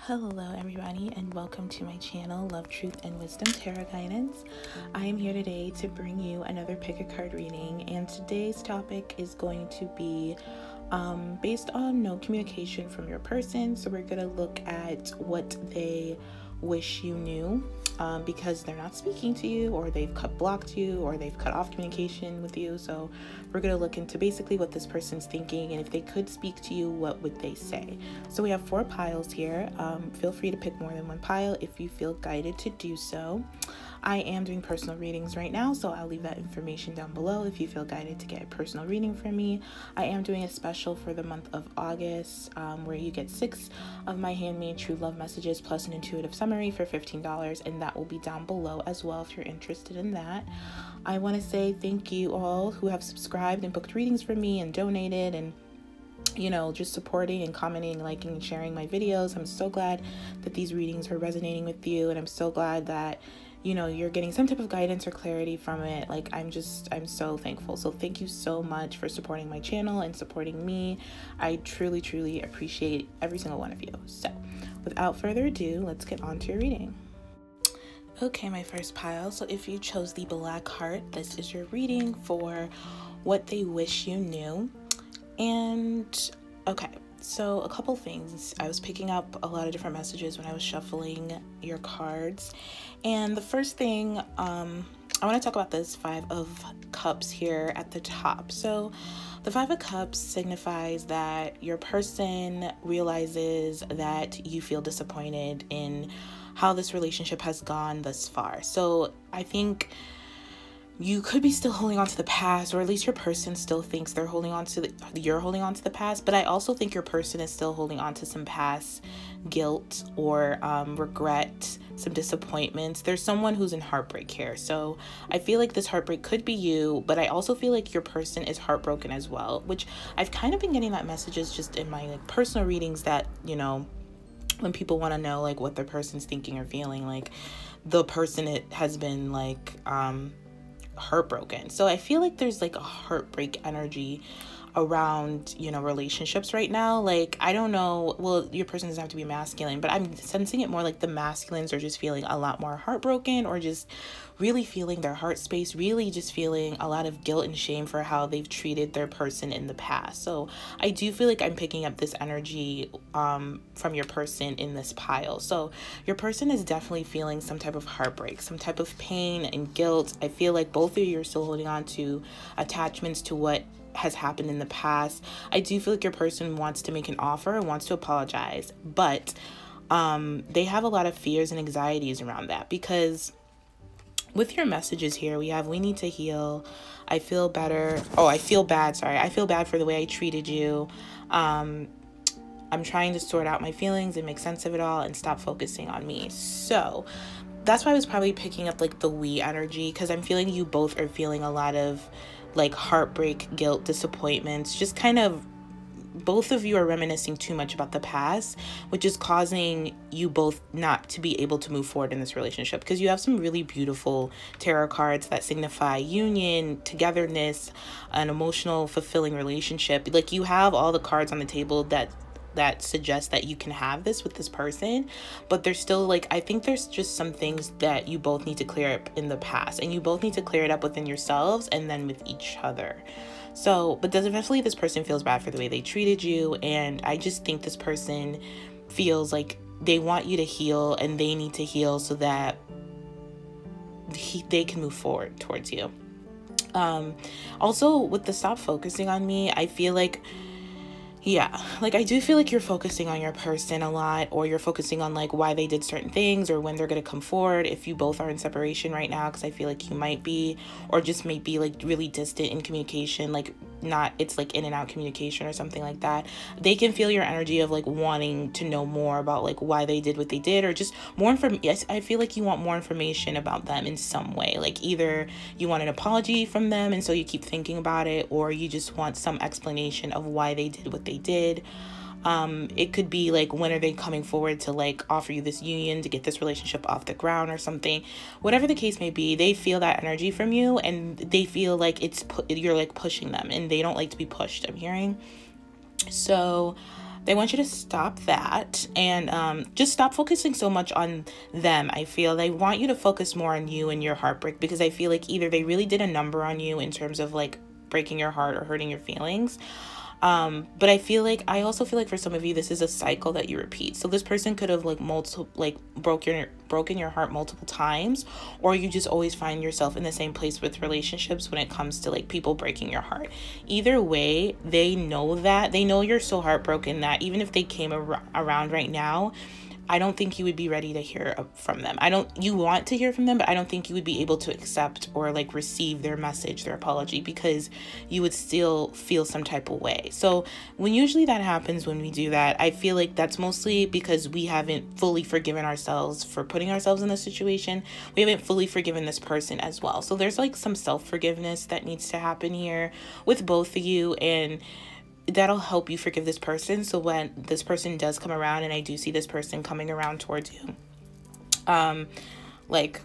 Hello everybody, and welcome to my channel, Love, Truth, and Wisdom Tarot Guidance. I am here today to bring you another pick a card reading, and today's topic is going to be based on no communication from your person. So we're going to look at what they wish you knew because they're not speaking to you, or they've blocked you, or they've cut off communication with you. So we're going to look into basically what this person's thinking, and if they could speak to you, what would they say? So we have 4 piles here. Feel free to pick more than one pile if you feel guided to do so. I am doing personal readings right now, so I'll leave that information down below if you feel guided to get a personal reading from me. I am doing a special for the month of August where you get 6 of my handmade true love messages plus an intuitive summary for $15, and that will be down below as well if you're interested in that. I want to say thank you all who have subscribed and booked readings for me and donated and just supporting and commenting, liking, and sharing my videos. I'm so glad that these readings are resonating with you, and I'm so glad that you're getting some type of guidance or clarity from it. Like, I'm so thankful. So thank you so much for supporting my channel and supporting me. I truly appreciate every single one of you. So without further ado, let's get on to your reading. Okay, my first pile. So if you chose the Black Heart, this is your reading for what they wish you knew. And okay, so a couple things. I was picking up a lot of different messages when I was shuffling your cards. And the first thing, I want to talk about this 5 of Cups here at the top. So the 5 of Cups signifies that your person realizes that you feel disappointed in how this relationship has gone thus far. So I think you could be still holding on to the past, or at least your person still thinks they're holding on to you're holding on to the past. But I also think your person is still holding on to some past guilt or regret, some disappointments. There's someone who's in heartbreak here. So I feel like this heartbreak could be you, but I also feel like your person is heartbroken as well, which I've kind of been getting that messages just in my personal readings that, when people want to know like what their person's thinking or feeling, like the person has been like heartbroken. So I feel like there's like a heartbreak energy around relationships right now. Like, I don't know, well, your person doesn't have to be masculine, but I'm sensing it more like the masculines are just feeling a lot more heartbroken, or just really feeling their heart space, really just feeling a lot of guilt and shame for how they've treated their person in the past. So I do feel like I'm picking up this energy from your person in this pile. So your person is definitely feeling some type of heartbreak, some type of pain and guilt. I feel like both of you are still holding on to attachments to what has happened in the past. I do feel like your person wants to make an offer, wants to apologize, but they have a lot of fears and anxieties around that, because with your messages here, we need to heal. I feel better. Oh, I feel bad. Sorry. I feel bad for the way I treated you. I'm trying to sort out my feelings and make sense of it all and stop focusing on me. So that's why I was probably picking up like the we energy, because I'm feeling you both are feeling a lot of like heartbreak, guilt, disappointments, just kind of both of you are reminiscing too much about the past, which is causing you both not to be able to move forward in this relationship, because you have some really beautiful tarot cards that signify union, togetherness, an emotional, fulfilling relationship. Like, you have all the cards on the table that suggests that you can have this with this person, but there's still like, I think there's just some things that you both need to clear up in the past, and you both need to clear it up within yourselves and then with each other. So, but eventually this person feels bad for the way they treated you, and I just think this person feels like they want you to heal, and they need to heal so that they can move forward towards you. Also, with the stop focusing on me, I feel like, yeah, like I do feel like you're focusing on your person a lot, or you're focusing on like why they did certain things or when they're going to come forward, if you both are in separation right now, because I feel like you might be, or just may be like really distant in communication, like not, it's like in and out communication or something like that. They can feel your energy of like wanting to know more about like why they did what they did, or just more information. Yes, I feel like you want more information about them in some way, like either you want an apology from them and so you keep thinking about it, or you just want some explanation of why they did what they did. It could be like, when are they coming forward to like offer you this union, to get this relationship off the ground or something. Whatever the case may be, they feel that energy from you, and they feel like you're like pushing them, and they don't like to be pushed, I'm hearing. So They want you to stop that and just stop focusing so much on them. I feel they want you to focus more on you and your heartbreak, because I feel like either they really did a number on you in terms of like breaking your heart or hurting your feelings. But I also feel like for some of you, this is a cycle that you repeat. So this person could have broken your heart multiple times, or you just always find yourself in the same place with relationships when it comes to like people breaking your heart. Either way, they know you're so heartbroken that even if they came around right now, I don't think you would be ready to hear from them. You want to hear from them, but I don't think you would be able to accept or like receive their message, their apology, because you would still feel some type of way. So when usually that happens, when we do that, I feel like that's mostly because we haven't fully forgiven ourselves for putting ourselves in this situation. We haven't fully forgiven this person as well. So there's like some self-forgiveness that needs to happen here with both of you, and that'll help you forgive this person. So when this person does come around, and I do see this person coming around towards you, like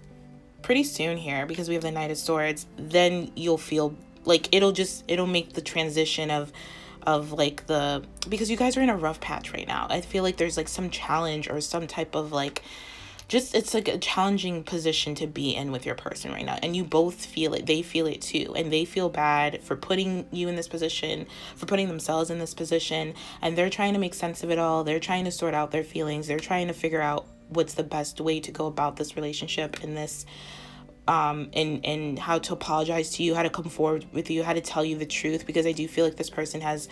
pretty soon here, because we have the Knight of Swords, then you'll feel like it'll make the transition of like because you guys are in a rough patch right now. I feel like there's like some challenge or some type of like, it's like a challenging position to be in with your person right now, and you both feel it. They feel it too, and they feel bad for putting you in this position, for putting themselves in this position, and they're trying to make sense of it all. They're trying to sort out their feelings. They're trying to figure out what's the best way to go about this relationship and this and how to apologize to you, how to come forward with you, how to tell you the truth, because I do feel like this person has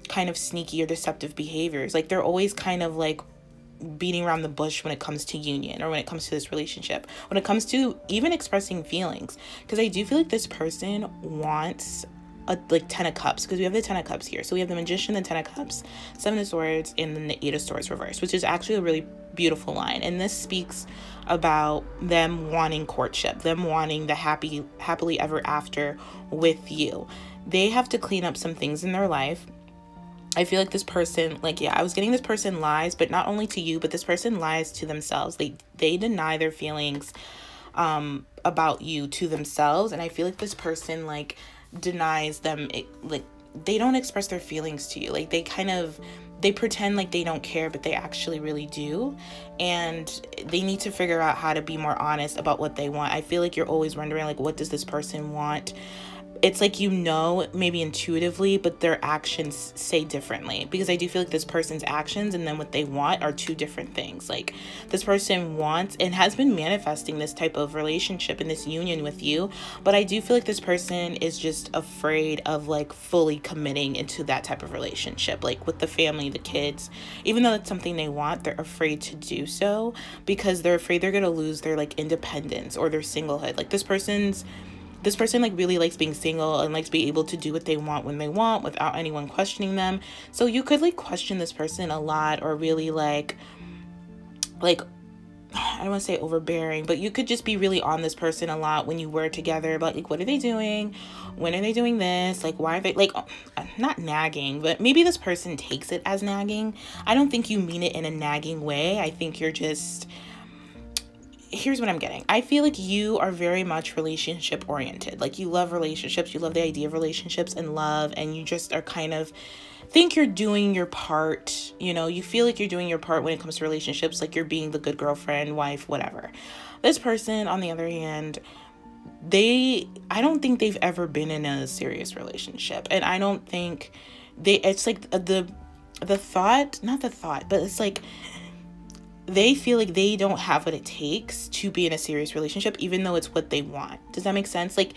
kind of sneaky or deceptive behaviors. Like they're always kind of like beating around the bush when it comes to union, or when it comes to this relationship, when it comes to even expressing feelings, because I do feel like this person wants a like 10 of Cups, because we have the 10 of Cups here. So we have the Magician, the 10 of Cups, 7 of Swords, and then the 8 of Swords reversed, which is actually a really beautiful line. And this speaks about them wanting courtship, them wanting the happily ever after with you. They have to clean up some things in their life. I feel like this person, like, yeah, I was getting this person lies, but not only to you, but this person lies to themselves. They deny their feelings about you to themselves. And I feel like this person, like, denies them, like, they don't express their feelings to you. Like, they pretend like they don't care, but they actually really do. And they need to figure out how to be more honest about what they want. I feel like you're always wondering, like, what does this person want? It's like, you know, maybe intuitively, but their actions say differently, because I do feel like this person's actions and then what they want are two different things. Like, this person wants and has been manifesting this type of relationship and this union with you, but I do feel like this person is just afraid of like fully committing into that type of relationship, like with the family, the kids. Even though it's something they want, they're afraid to do so because they're afraid they're gonna lose their like independence or their singlehood. Like, this person like really likes being single and likes being able to do what they want when they want without anyone questioning them. So you could like question this person a lot, or really like I don't want to say overbearing, but you could just be really on this person a lot when you were together about like, what are they doing? When are they doing this? Like, why are they like, not nagging, but maybe this person takes it as nagging. I don't think you mean it in a nagging way. I think you're just, here's what I'm getting. I feel like you are very much relationship oriented. Like, you love relationships. You love the idea of relationships and love. And you just are kind of think you're doing your part. You know, you feel like you're doing your part when it comes to relationships. Like, you're being the good girlfriend, wife, whatever. This person, on the other hand, I don't think they've ever been in a serious relationship. And I don't think it's like the thought, not the thought, but it's like, they feel like they don't have what it takes to be in a serious relationship, even though it's what they want. Does that make sense? Like,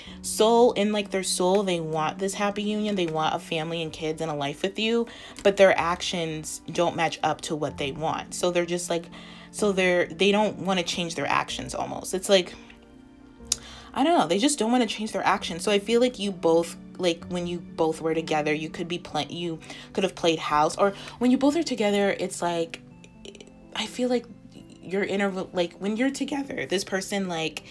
in like their soul, they want this happy union. They want a family and kids and a life with you, but their actions don't match up to what they want. So they're just like, they don't want to change their actions almost. It's like, I don't know. They just don't want to change their actions. So I feel like you both, like when you both were together, you could have played house, or when you both are together, it's like, I feel like when you're together, this person, like,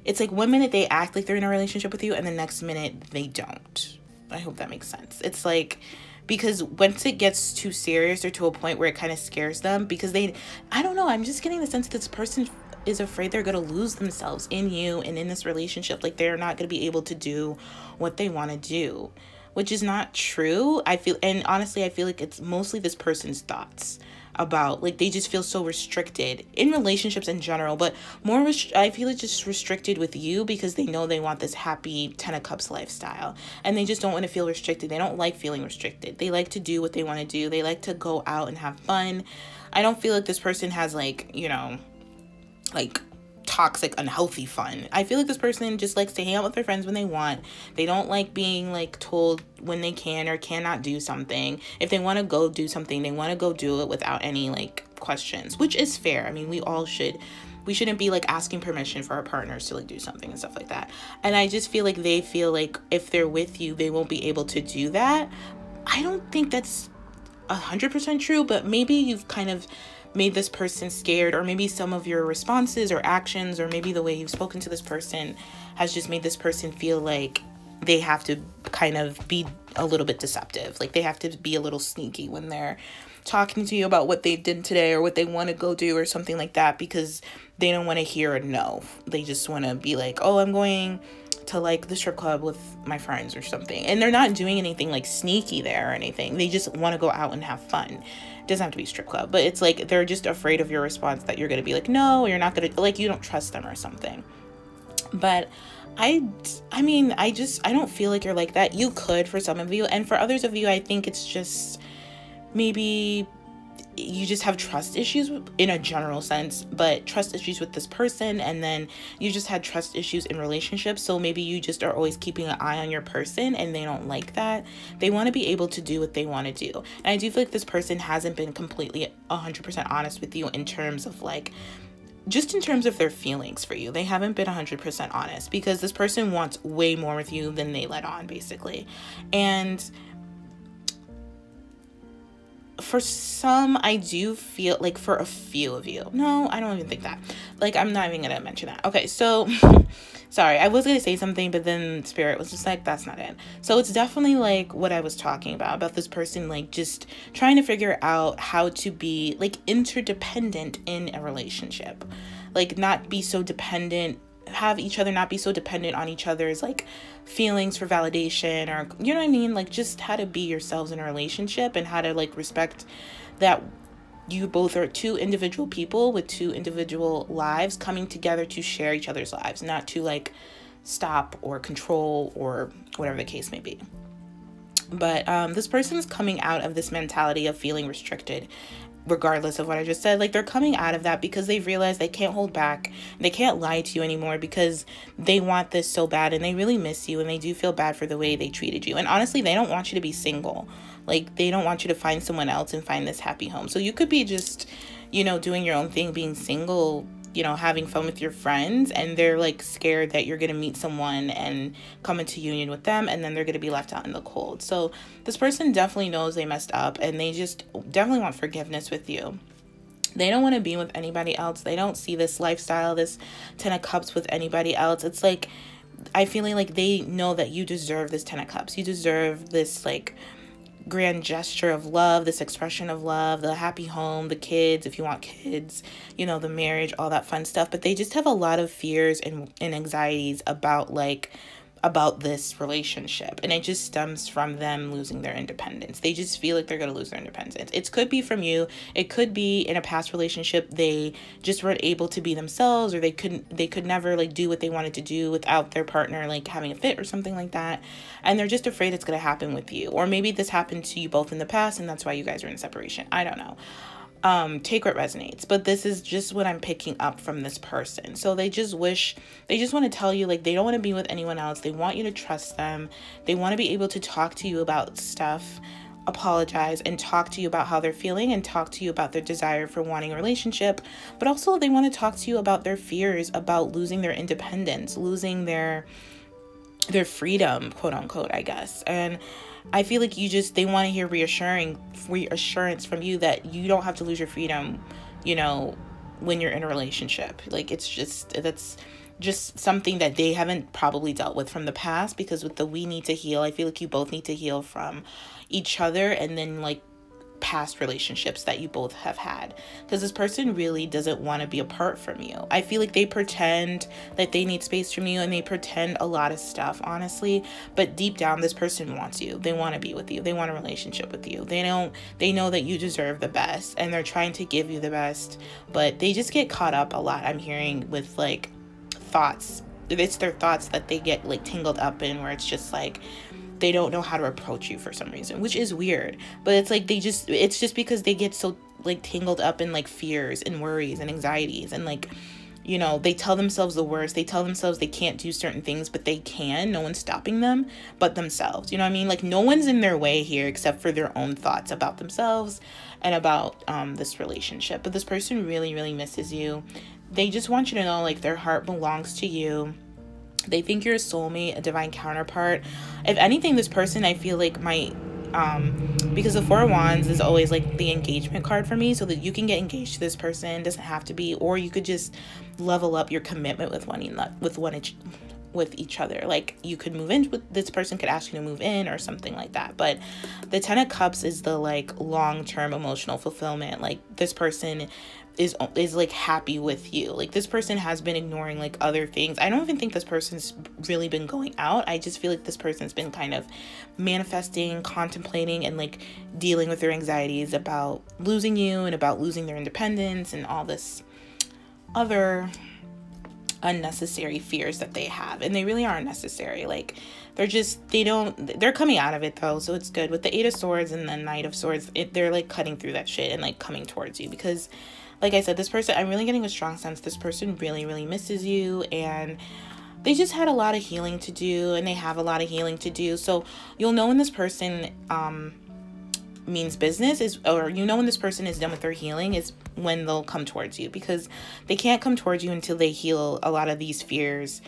it's like one minute they act like they're in a relationship with you and the next minute they don't. I hope that makes sense. It's like, because once it gets too serious or to a point where it kind of scares them, because I don't know, I'm just getting the sense that this person is afraid they're going to lose themselves in you and in this relationship. Like, they're not going to be able to do what they want to do which is not true. And honestly, I feel like it's mostly this person's thoughts about, like, they just feel so restricted in relationships in general, but I feel like just restricted with you because they know they want this happy 10 of Cups lifestyle, and they just don't want to feel restricted. They don't like feeling restricted. They like to do what they want to do. They like to go out and have fun. I don't feel like this person has, like, you know, like, toxic, unhealthy fun. I feel like this person just likes to hang out with their friends when they want. They don't like being, like, told when they can or cannot do something. If they want to go do something, they want to go do it without any, like, questions, which is fair. I mean, we shouldn't be, like, asking permission for our partners to, like, do something and stuff like that. And I just feel like they feel like if they're with you, they won't be able to do that. I don't think that's 100% true, but maybe you've kind of made this person scared, or maybe some of your responses or actions, or maybe the way you've spoken to this person has just made this person feel like they have to kind of be a little bit deceptive. Like, they have to be a little sneaky when they're talking to you about what they did today or what they want to go do or something like that, because they don't want to hear a no. They just want to be like, oh, I'm going to, like, the strip club with my friends or something. And they're not doing anything, like, sneaky there or anything. They just want to go out and have fun. It doesn't have to be strip club, but it's like they're just afraid of your response, that you're going to be like, no, you're not going to, like, you don't trust them or something. But I mean, I don't feel like you're like that. You could for some of you, and for others of you, I think it's just maybe you just have trust issues in a general sense, but trust issues with this person, and then you just had trust issues in relationships. So maybe you just are always keeping an eye on your person, and they don't like that. They want to be able to do what they want to do. And I do feel like this person hasn't been completely 100% honest with you in terms of, like, just in terms of their feelings for you. They haven't been 100% honest, because this person wants way more with you than they let on, basically. And for some, I do feel like, for a few of you, no, I don't even think that, like, I'm not even gonna mention that. Okay, so sorry, I was gonna say something, but then Spirit was just like, that's not it. So it's definitely like what I was talking about this person, like, just trying to figure out how to be, like, interdependent in a relationship, like, not be so dependent, have each other not be so dependent on each other's, like, feelings for validation, or, you know what I mean, like, just how to be yourselves in a relationship, and how to, like, respect that you both are two individual people with two individual lives coming together to share each other's lives, not to, like, stop or control or whatever the case may be. But this person is coming out of this mentality of feeling restricted, regardless of what I just said. Like, they're coming out of that because they've realized they can't hold back. They can't lie to you anymore, because they want this so bad, and they really miss you, and they do feel bad for the way they treated you. And honestly, they don't want you to be single. Like, they don't want you to find someone else and find this happy home. So you could be just, you know, doing your own thing, being single, you know, having fun with your friends, and they're, like, scared that you're going to meet someone and come into union with them, and then they're going to be left out in the cold. So this person definitely knows they messed up, and they just definitely want forgiveness with you. They don't want to be with anybody else. They don't see this lifestyle, this 10 of Cups with anybody else. It's like, I feel like they know that you deserve this 10 of Cups. You deserve this, like, grand gesture of love, this expression of love, the happy home, the kids, if you want kids, you know, the marriage, all that fun stuff. But they just have a lot of fears and anxieties about, like, about this relationship, and it just stems from them losing their independence. They just feel like they're going to lose their independence. It could be from you. It could be in a past relationship they just weren't able to be themselves, or they could never, like, do what they wanted to do without their partner, like, having a fit or something like that, and they're just afraid it's going to happen with you. Or maybe this happened to you both in the past, and that's why you guys are in separation. I don't know. Take what resonates, but this is just what I'm picking up from this person. So they just want to tell you, like, they don't want to be with anyone else. They want you to trust them. They want to be able to talk to you about stuff, apologize, and talk to you about how they're feeling, and talk to you about their desire for wanting a relationship. But also they want to talk to you about their fears about losing their independence, losing their freedom, quote unquote, I guess. And I feel like they want to hear reassurance from you that you don't have to lose your freedom, you know, when you're in a relationship. Like, that's just something that they haven't probably dealt with from the past, because with the we need to heal, I feel like you both need to heal from each other, and then, like, past relationships that you both have had, because this person really doesn't want to be apart from you. I feel like they pretend that they need space from you, and they pretend a lot of stuff, honestly, but deep down this person wants you. They want to be with you. They want a relationship with you. They know that you deserve the best, and they're trying to give you the best, but they just get caught up a lot, I'm hearing, with like thoughts. It's their thoughts that they get like tangled up in, where it's just like they don't know how to approach you for some reason, which is weird. But it's like it's just because they get so like tangled up in like fears and worries and anxieties, and like, you know, they tell themselves the worst. They tell themselves they can't do certain things, but they can. No one's stopping them but themselves. You know what I mean? Like, no one's in their way here except for their own thoughts about themselves and about this relationship. But this person really, really misses you. They just want you to know, like, their heart belongs to you. They think you're a soulmate, a divine counterpart. If anything, this person, I feel like, might, because the Four of Wands is always like the engagement card for me, so that you can get engaged to this person. Doesn't have to be, or you could just level up your commitment with each other. Like, you could move in with this person, could ask you to move in or something like that. But the Ten of Cups is the like long-term emotional fulfillment. Like, this person is like happy with you. Like, this person has been ignoring like other things. I don't even think this person's really been going out. I just feel like this person's been kind of manifesting, contemplating, and like dealing with their anxieties about losing you and about losing their independence and all this other unnecessary fears that they have. And they really aren't necessary. Like, they're coming out of it though, so it's good. With the Eight of Swords and the Knight of Swords, they're like cutting through that shit and like coming towards you, because like I said, this person, I'm really getting a strong sense this person really, really misses you, and they just had a lot of healing to do, and they have a lot of healing to do. So you'll know when this person means business, or you know when this person is done with their healing, is when they'll come towards you, because they can't come towards you until they heal a lot of these fears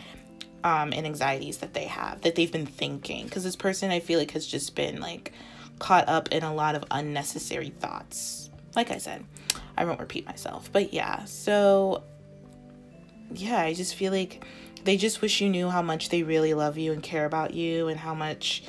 and anxieties that they have, that they've been thinking. Because this person, I feel like, has just been like caught up in a lot of unnecessary thoughts. Like I said, I won't repeat myself, but yeah. So yeah, I just feel like they just wish you knew how much they really love you and care about you, and how much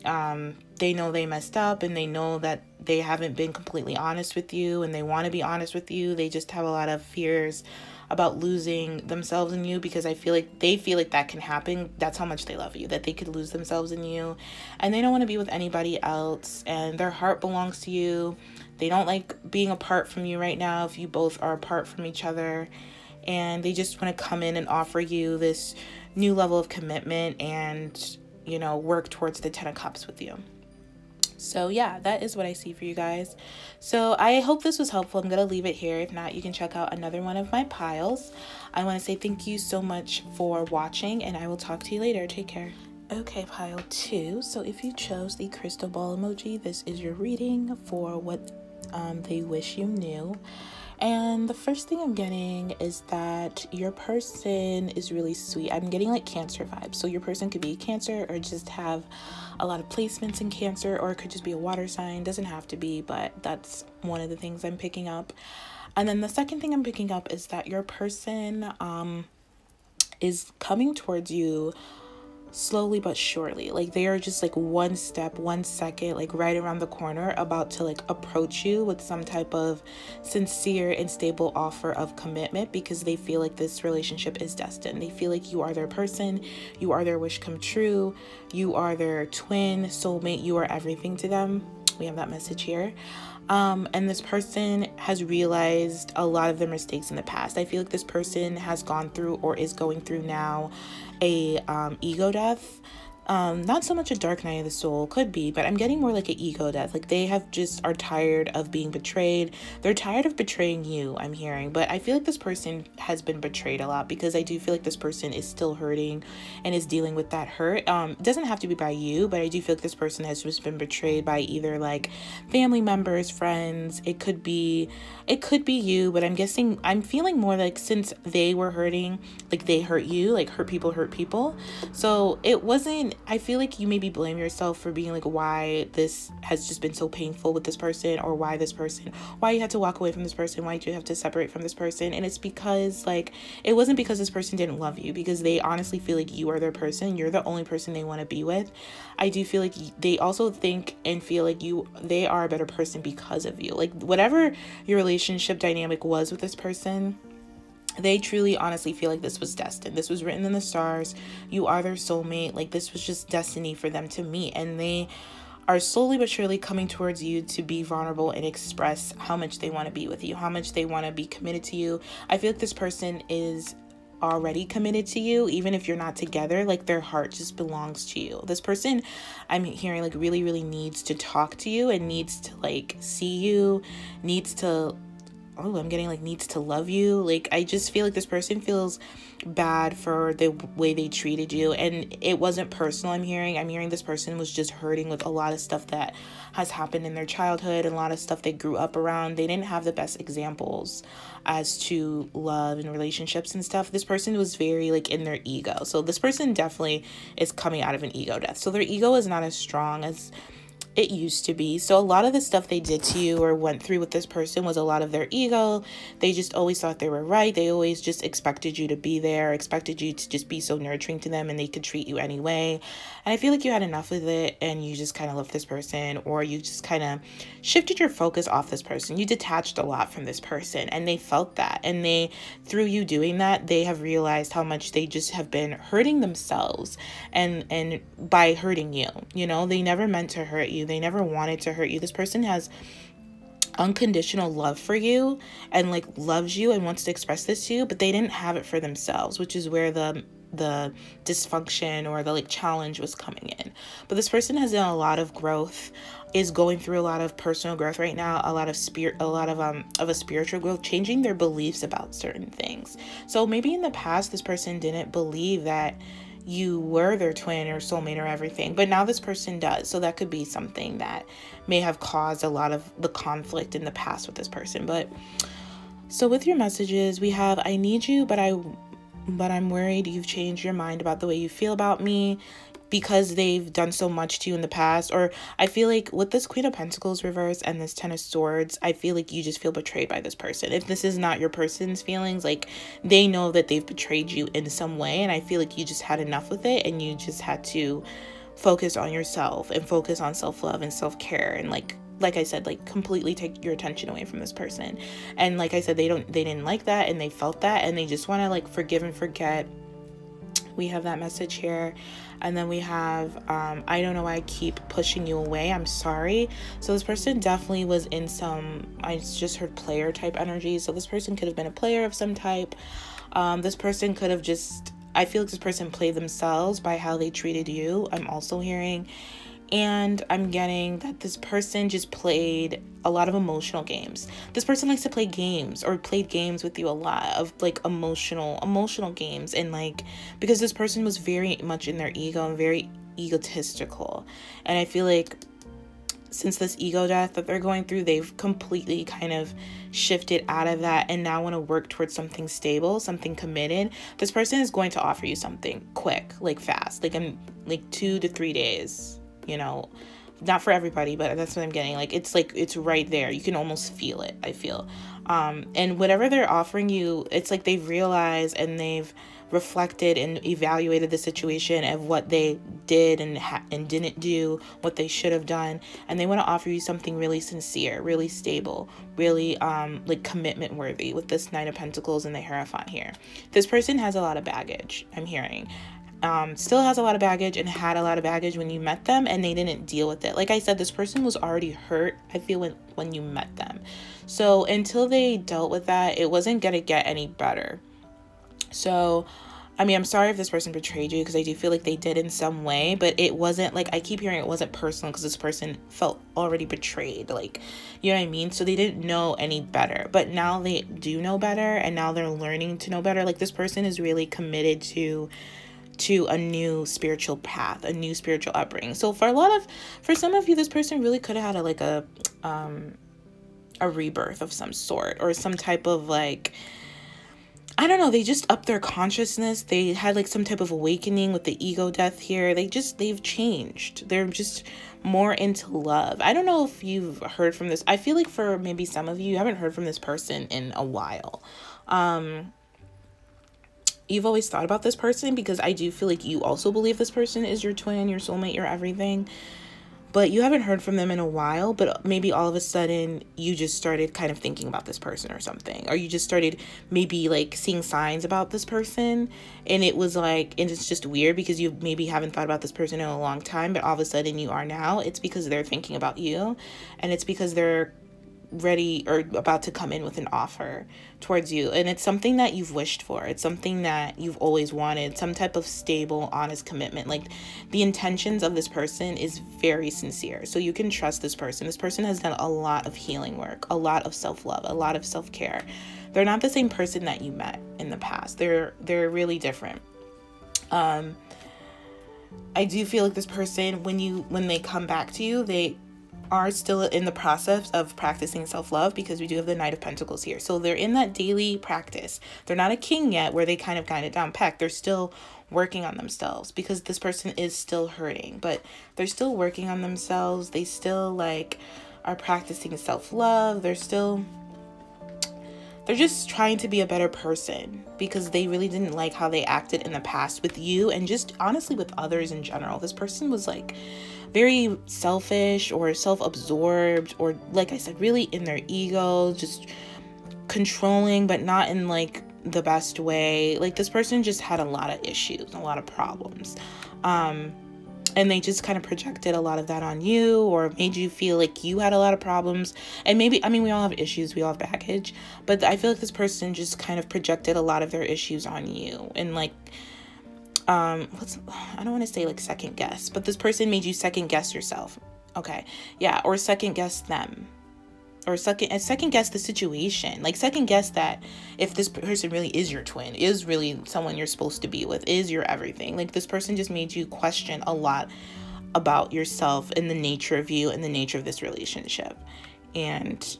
they know they messed up, and they know that they haven't been completely honest with you, and they want to be honest with you. They just have a lot of fears about losing themselves in you, because I feel like they feel like that can happen. That's how much they love you, that they could lose themselves in you, and they don't want to be with anybody else, and their heart belongs to you. They don't like being apart from you right now if you both are apart from each other, and they just want to come in and offer you this new level of commitment and, you know, work towards the Ten of Cups with you. So yeah, that is what I see for you guys. So I hope this was helpful. I'm going to leave it here. If not, you can check out another one of my piles. I want to say thank you so much for watching, and I will talk to you later. Take care. Okay, pile 2. So if you chose the crystal ball emoji, this is your reading for what they wish you knew. And the first thing I'm getting is that your person is really sweet. I'm getting like Cancer vibes. So your person could be Cancer, or just have a lot of placements in Cancer, or it could just be a water sign. Doesn't have to be, but that's one of the things I'm picking up. And then the second thing I'm picking up is that your person is coming towards you slowly but surely. Like, they are just like one step, 1 second, like right around the corner, about to like approach you with some type of sincere and stable offer of commitment, because they feel like this relationship is destined. They feel like you are their person, you are their wish come true, you are their twin, soulmate, you are everything to them. We have that message here. And this person has realized a lot of their mistakes in the past. I feel like this person has gone through, or is going through now, a ego death. Not so much a dark night of the soul, could be, but I'm getting more like an ego death. Like, they have just are tired of being betrayed. They're tired of betraying you, I'm hearing. But I feel like this person has been betrayed a lot, because I do feel like this person is still hurting and is dealing with that hurt. It doesn't have to be by you, but I do feel like this person has just been betrayed by either like family members, friends. It could be you, but I'm feeling more like, since they were hurting, like they hurt you, like hurt people. So it wasn't I feel like you maybe blame yourself for being like, why this has just been so painful with this person, or why you had to walk away from this person, why did you have to separate from this person. And it's because like, it wasn't because this person didn't love you, because they honestly feel like you are their person. You're the only person they want to be with. I do feel like they also think and feel like they are a better person because of you. Like whatever your relationship dynamic was with this person, they truly honestly feel like this was destined. This was written in the stars. You are their soulmate. Like this was just destiny for them to meet. And they are slowly but surely coming towards you to be vulnerable and express how much they want to be with you, how much they want to be committed to you. I feel like this person is already committed to you, even if you're not together. Like their heart just belongs to you. This person, I'm hearing, like really, really needs to talk to you and needs to like see you, needs to needs to love you. Like I just feel like this person feels bad for the way they treated you, and it wasn't personal. I'm hearing this person was just hurting with a lot of stuff that has happened in their childhood and a lot of stuff they grew up around. They didn't have the best examples as to love and relationships and stuff. This person was very like in their ego. So this person definitely is coming out of an ego death. So their ego is not as strong as it used to be. So a lot of the stuff they did to you or went through with this person was a lot of their ego. They just always thought they were right. They always just expected you to be there, expected you to just be so nurturing to them, and they could treat you anyway. And I feel like you had enough of it and you just kind of left this person, or you just kind of shifted your focus off this person. You detached a lot from this person, and they felt that. And through you doing that, they have realized how much they just have been hurting themselves and by hurting you. They never meant to hurt you. They never wanted to hurt you. This person has unconditional love for you and like loves you and wants to express this to you, but they didn't have it for themselves, which is where the dysfunction or the like challenge was coming in. But this person has done a lot of growth, is going through a lot of personal growth right now, a lot of a spiritual growth, changing their beliefs about certain things. So maybe in the past this person didn't believe that you were their twin or soulmate or everything, but now this person does. So that could be something that may have caused a lot of the conflict in the past with this person. But so with your messages, we have, I need you, but I'm worried you've changed your mind about the way you feel about me because they've done so much to you in the past. Or I feel like with this Queen of Pentacles reverse and this Ten of Swords, I feel like you just feel betrayed by this person. If this is not your person's feelings, like they know that they've betrayed you in some way, and I feel like you just had enough with it and you just had to focus on yourself and focus on self-love and self-care, and like I said, like completely take your attention away from this person. And like I said, they didn't like that, and they felt that, and they just want to like forgive and forget. We have that message here. And then we have, I don't know why I keep pushing you away. I'm sorry. So this person definitely was in I just heard player type energy. So this person could have been a player of some type. This person could have I feel like this person played themselves by how they treated you. I'm also hearing. And I'm getting that this person just played a lot of emotional games. This person likes to play games, or played games with you a lot of like emotional games. And like, because this person was very much in their ego and very egotistical. And I feel like since this ego death that they're going through, they've completely kind of shifted out of that and now want to work towards something stable, something committed. This person is going to offer you something quick, like fast, like in like 2 to 3 days. Not for everybody, but that's what I'm getting. Like it's right there. You can almost feel it, I feel. And whatever they're offering you, it's like they've realized and they've reflected and evaluated the situation of what they did and didn't do, what they should have done, and they want to offer you something really sincere, really stable, really like commitment worthy with this Nine of Pentacles and the Hierophant here. This person has a lot of baggage, I'm hearing. Still has a lot of baggage and had a lot of baggage when you met them, and they didn't deal with it. Like I said, this person was already hurt, I feel, when you met them. So until they dealt with that, it wasn't gonna get any better. So I mean, I'm sorry if this person betrayed you, because I do feel like they did in some way, but it wasn't like, I keep hearing it wasn't personal because this person felt already betrayed, like, you know what I mean? So they didn't know any better, but now they do know better, and now they're learning to know better. Like this person is really committed to a new spiritual path, a new spiritual upbringing. So for some of you, this person really could have had a rebirth of some sort, or some type of like I don't know, they just upped their consciousness. They had like some type of awakening with the ego death here. They've changed. They're just more into love. I don't know if you've heard from this. I feel like for maybe some of you, you haven't heard from this person in a while. You've always thought about this person, because I do feel like you also believe this person is your twin, your soulmate, your everything. But you haven't heard from them in a while, but maybe all of a sudden you just started kind of thinking about this person or something. Or you just started maybe like seeing signs about this person, and it was like, and it's just weird because you maybe haven't thought about this person in a long time, but all of a sudden you are now. It's because they're thinking about you, and it's because they're ready or about to come in with an offer towards you, and it's something that you've wished for. It's something that you've always wanted, some type of stable, honest commitment. Like, the intentions of this person is very sincere, so you can trust this person. This person has done a lot of healing work, a lot of self-love, a lot of self-care. They're not the same person that you met in the past. They're really different. I do feel like this person, when they come back to you, they are still in the process of practicing self-love, because we do have the Knight of Pentacles here. So they're in that daily practice. They're not a king yet where they kind of got it down packed. They're still working on themselves, because this person is still hurting, but they're still working on themselves. They still like are practicing self-love. They're just trying to be a better person, because they really didn't like how they acted in the past with you, and just honestly with others in general. This person was like very selfish or self-absorbed, or like I said, really in their ego, just controlling, but not in like the best way. Like, this person just had a lot of issues, a lot of problems. And they just kind of projected a lot of that on you, or made you feel like you had a lot of problems. And maybe, I mean, we all have issues, we all have baggage, but I feel like this person just kind of projected a lot of their issues on you. And like, I don't want to say like second guess, but this person made you second guess yourself. Okay. Yeah. Or second guess them, or second guess the situation. Like, second guess that if this person really is your twin, is really someone you're supposed to be with, is your everything. Like, this person just made you question a lot about yourself and the nature of you and the nature of this relationship. And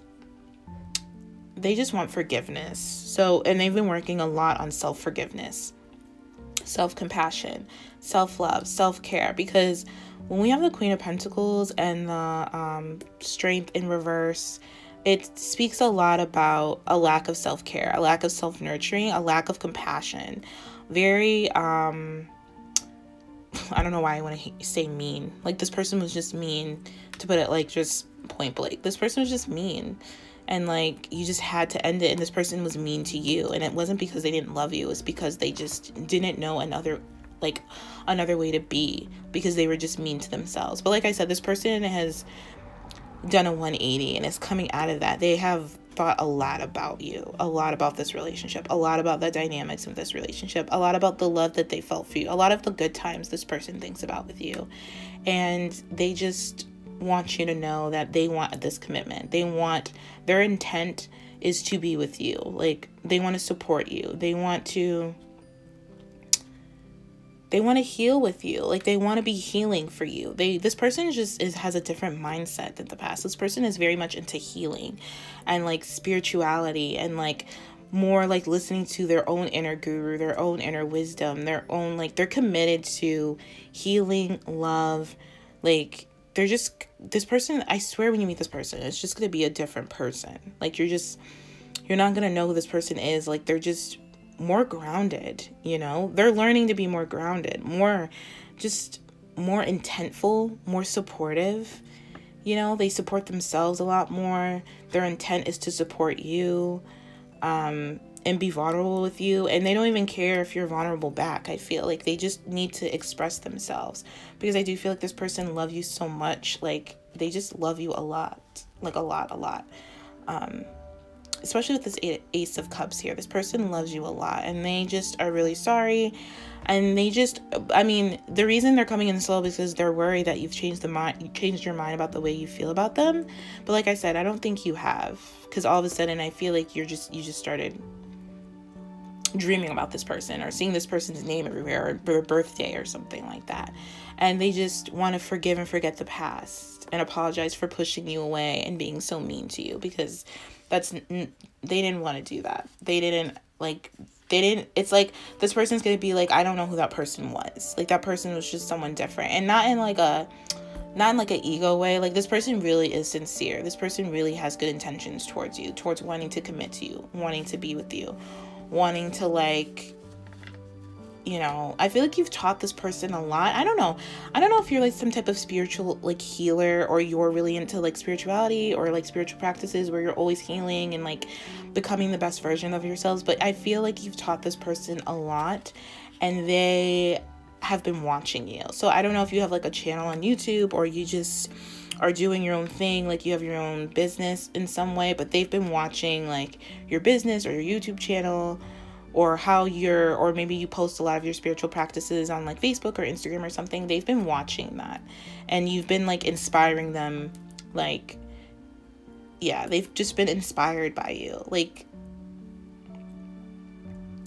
they just want forgiveness. So, and they've been working a lot on self-forgiveness, self-compassion, self-love, self-care, because when we have the Queen of Pentacles and the Strength in reverse, it speaks a lot about a lack of self-care, a lack of self-nurturing, a lack of compassion. Very, I don't know why I want to say mean. Like, this person was just mean, to put it like just point blank. This person was just mean. And like, you just had to end it, and this person was mean to you, and it wasn't because they didn't love you. It's because they just didn't know another way to be, because they were just mean to themselves. But like I said, this person has done a 180 and is coming out of that. They have thought a lot about you, a lot about this relationship, a lot about the dynamics of this relationship, a lot about the love that they felt for you, a lot of the good times this person thinks about with you. And they just want you to know that they want this commitment. Their intent is to be with you. Like, they want to support you. They want to heal with you. Like, they want to be healing for you. This person just has a different mindset than the past. This person is very much into healing and like spirituality, and like more like listening to their own inner guru, their own inner wisdom, their own, like, they're committed to healing, love. Like, this person, I swear, when you meet this person, it's just going to be a different person. Like, you're not going to know who this person is. Like, they're just more grounded, you know? They're learning to be more grounded, more intentful, more supportive. You know, they support themselves a lot more. Their intent is to support you, and be vulnerable with you. And they don't even care if you're vulnerable back. I feel like they just need to express themselves, because I do feel like this person loves you so much. Like, they just love you a lot, like a lot. Especially with this Ace of Cups here. This person loves you a lot, and they just are really sorry. And the reason they're coming in slow is because they're worried that you've changed your mind about the way you feel about them. But like I said, I don't think you have, because all of a sudden I feel like you just started dreaming about this person, or seeing this person's name everywhere, or their birthday or something like that. And they just want to forgive and forget the past, and apologize for pushing you away and being so mean to you, because they didn't want to do that. They didn't Like, they didn't, it's like, this person's gonna be like, I don't know who that person was. Like, that person was just someone different. And not in like an ego way. Like, this person really is sincere. This person really has good intentions towards you, towards wanting to commit to you, wanting to be with you, wanting to, like, you know, I feel like you've taught this person a lot. I don't know if you're like some type of spiritual like healer, or you're really into like spirituality or like spiritual practices where you're always healing and like becoming the best version of yourselves. But I feel like you've taught this person a lot, and they have been watching you. So I don't know if you have like a channel on YouTube, or you just are doing your own thing, like you have your own business in some way, but they've been watching like your business or your YouTube channel, or how you're, or maybe you post a lot of your spiritual practices on like Facebook or Instagram or something. They've been watching that, and you've been like inspiring them. Like, yeah, they've just been inspired by you. Like,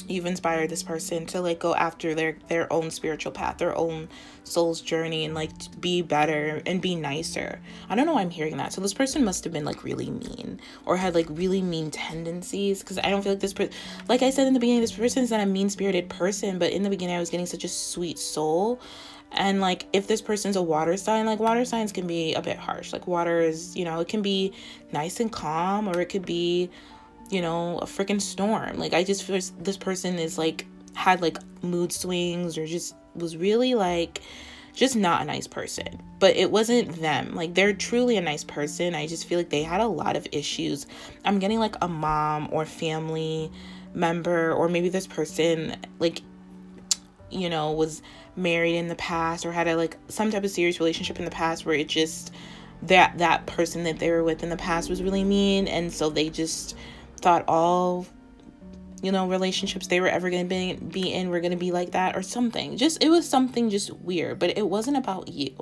you've inspired this person to like go after their own spiritual path, their own soul's journey, and like be better and be nicer. I don't know why I'm hearing that. So this person must have been like really mean, or had like really mean tendencies, because I don't feel like this person, like I said in the beginning, this person is not a mean-spirited person, but in the beginning I was getting such a sweet soul. And like, if this person's a water sign, like water signs can be a bit harsh. Like, water is, you know, it can be nice and calm, or it could be, you know, a freaking storm. Like, I just feel this person is like, had like mood swings, or just was really like just not a nice person. But it wasn't them. Like, they're truly a nice person. I just feel like they had a lot of issues. I'm getting like a mom or family member, or maybe this person like, you know, was married in the past, or had a like some type of serious relationship in the past, where it just that person that they were with in the past was really mean, and so they just thought all, you know, relationships they were ever going to be in were going to be like that, or something. Just, it was something just weird, but it wasn't about you.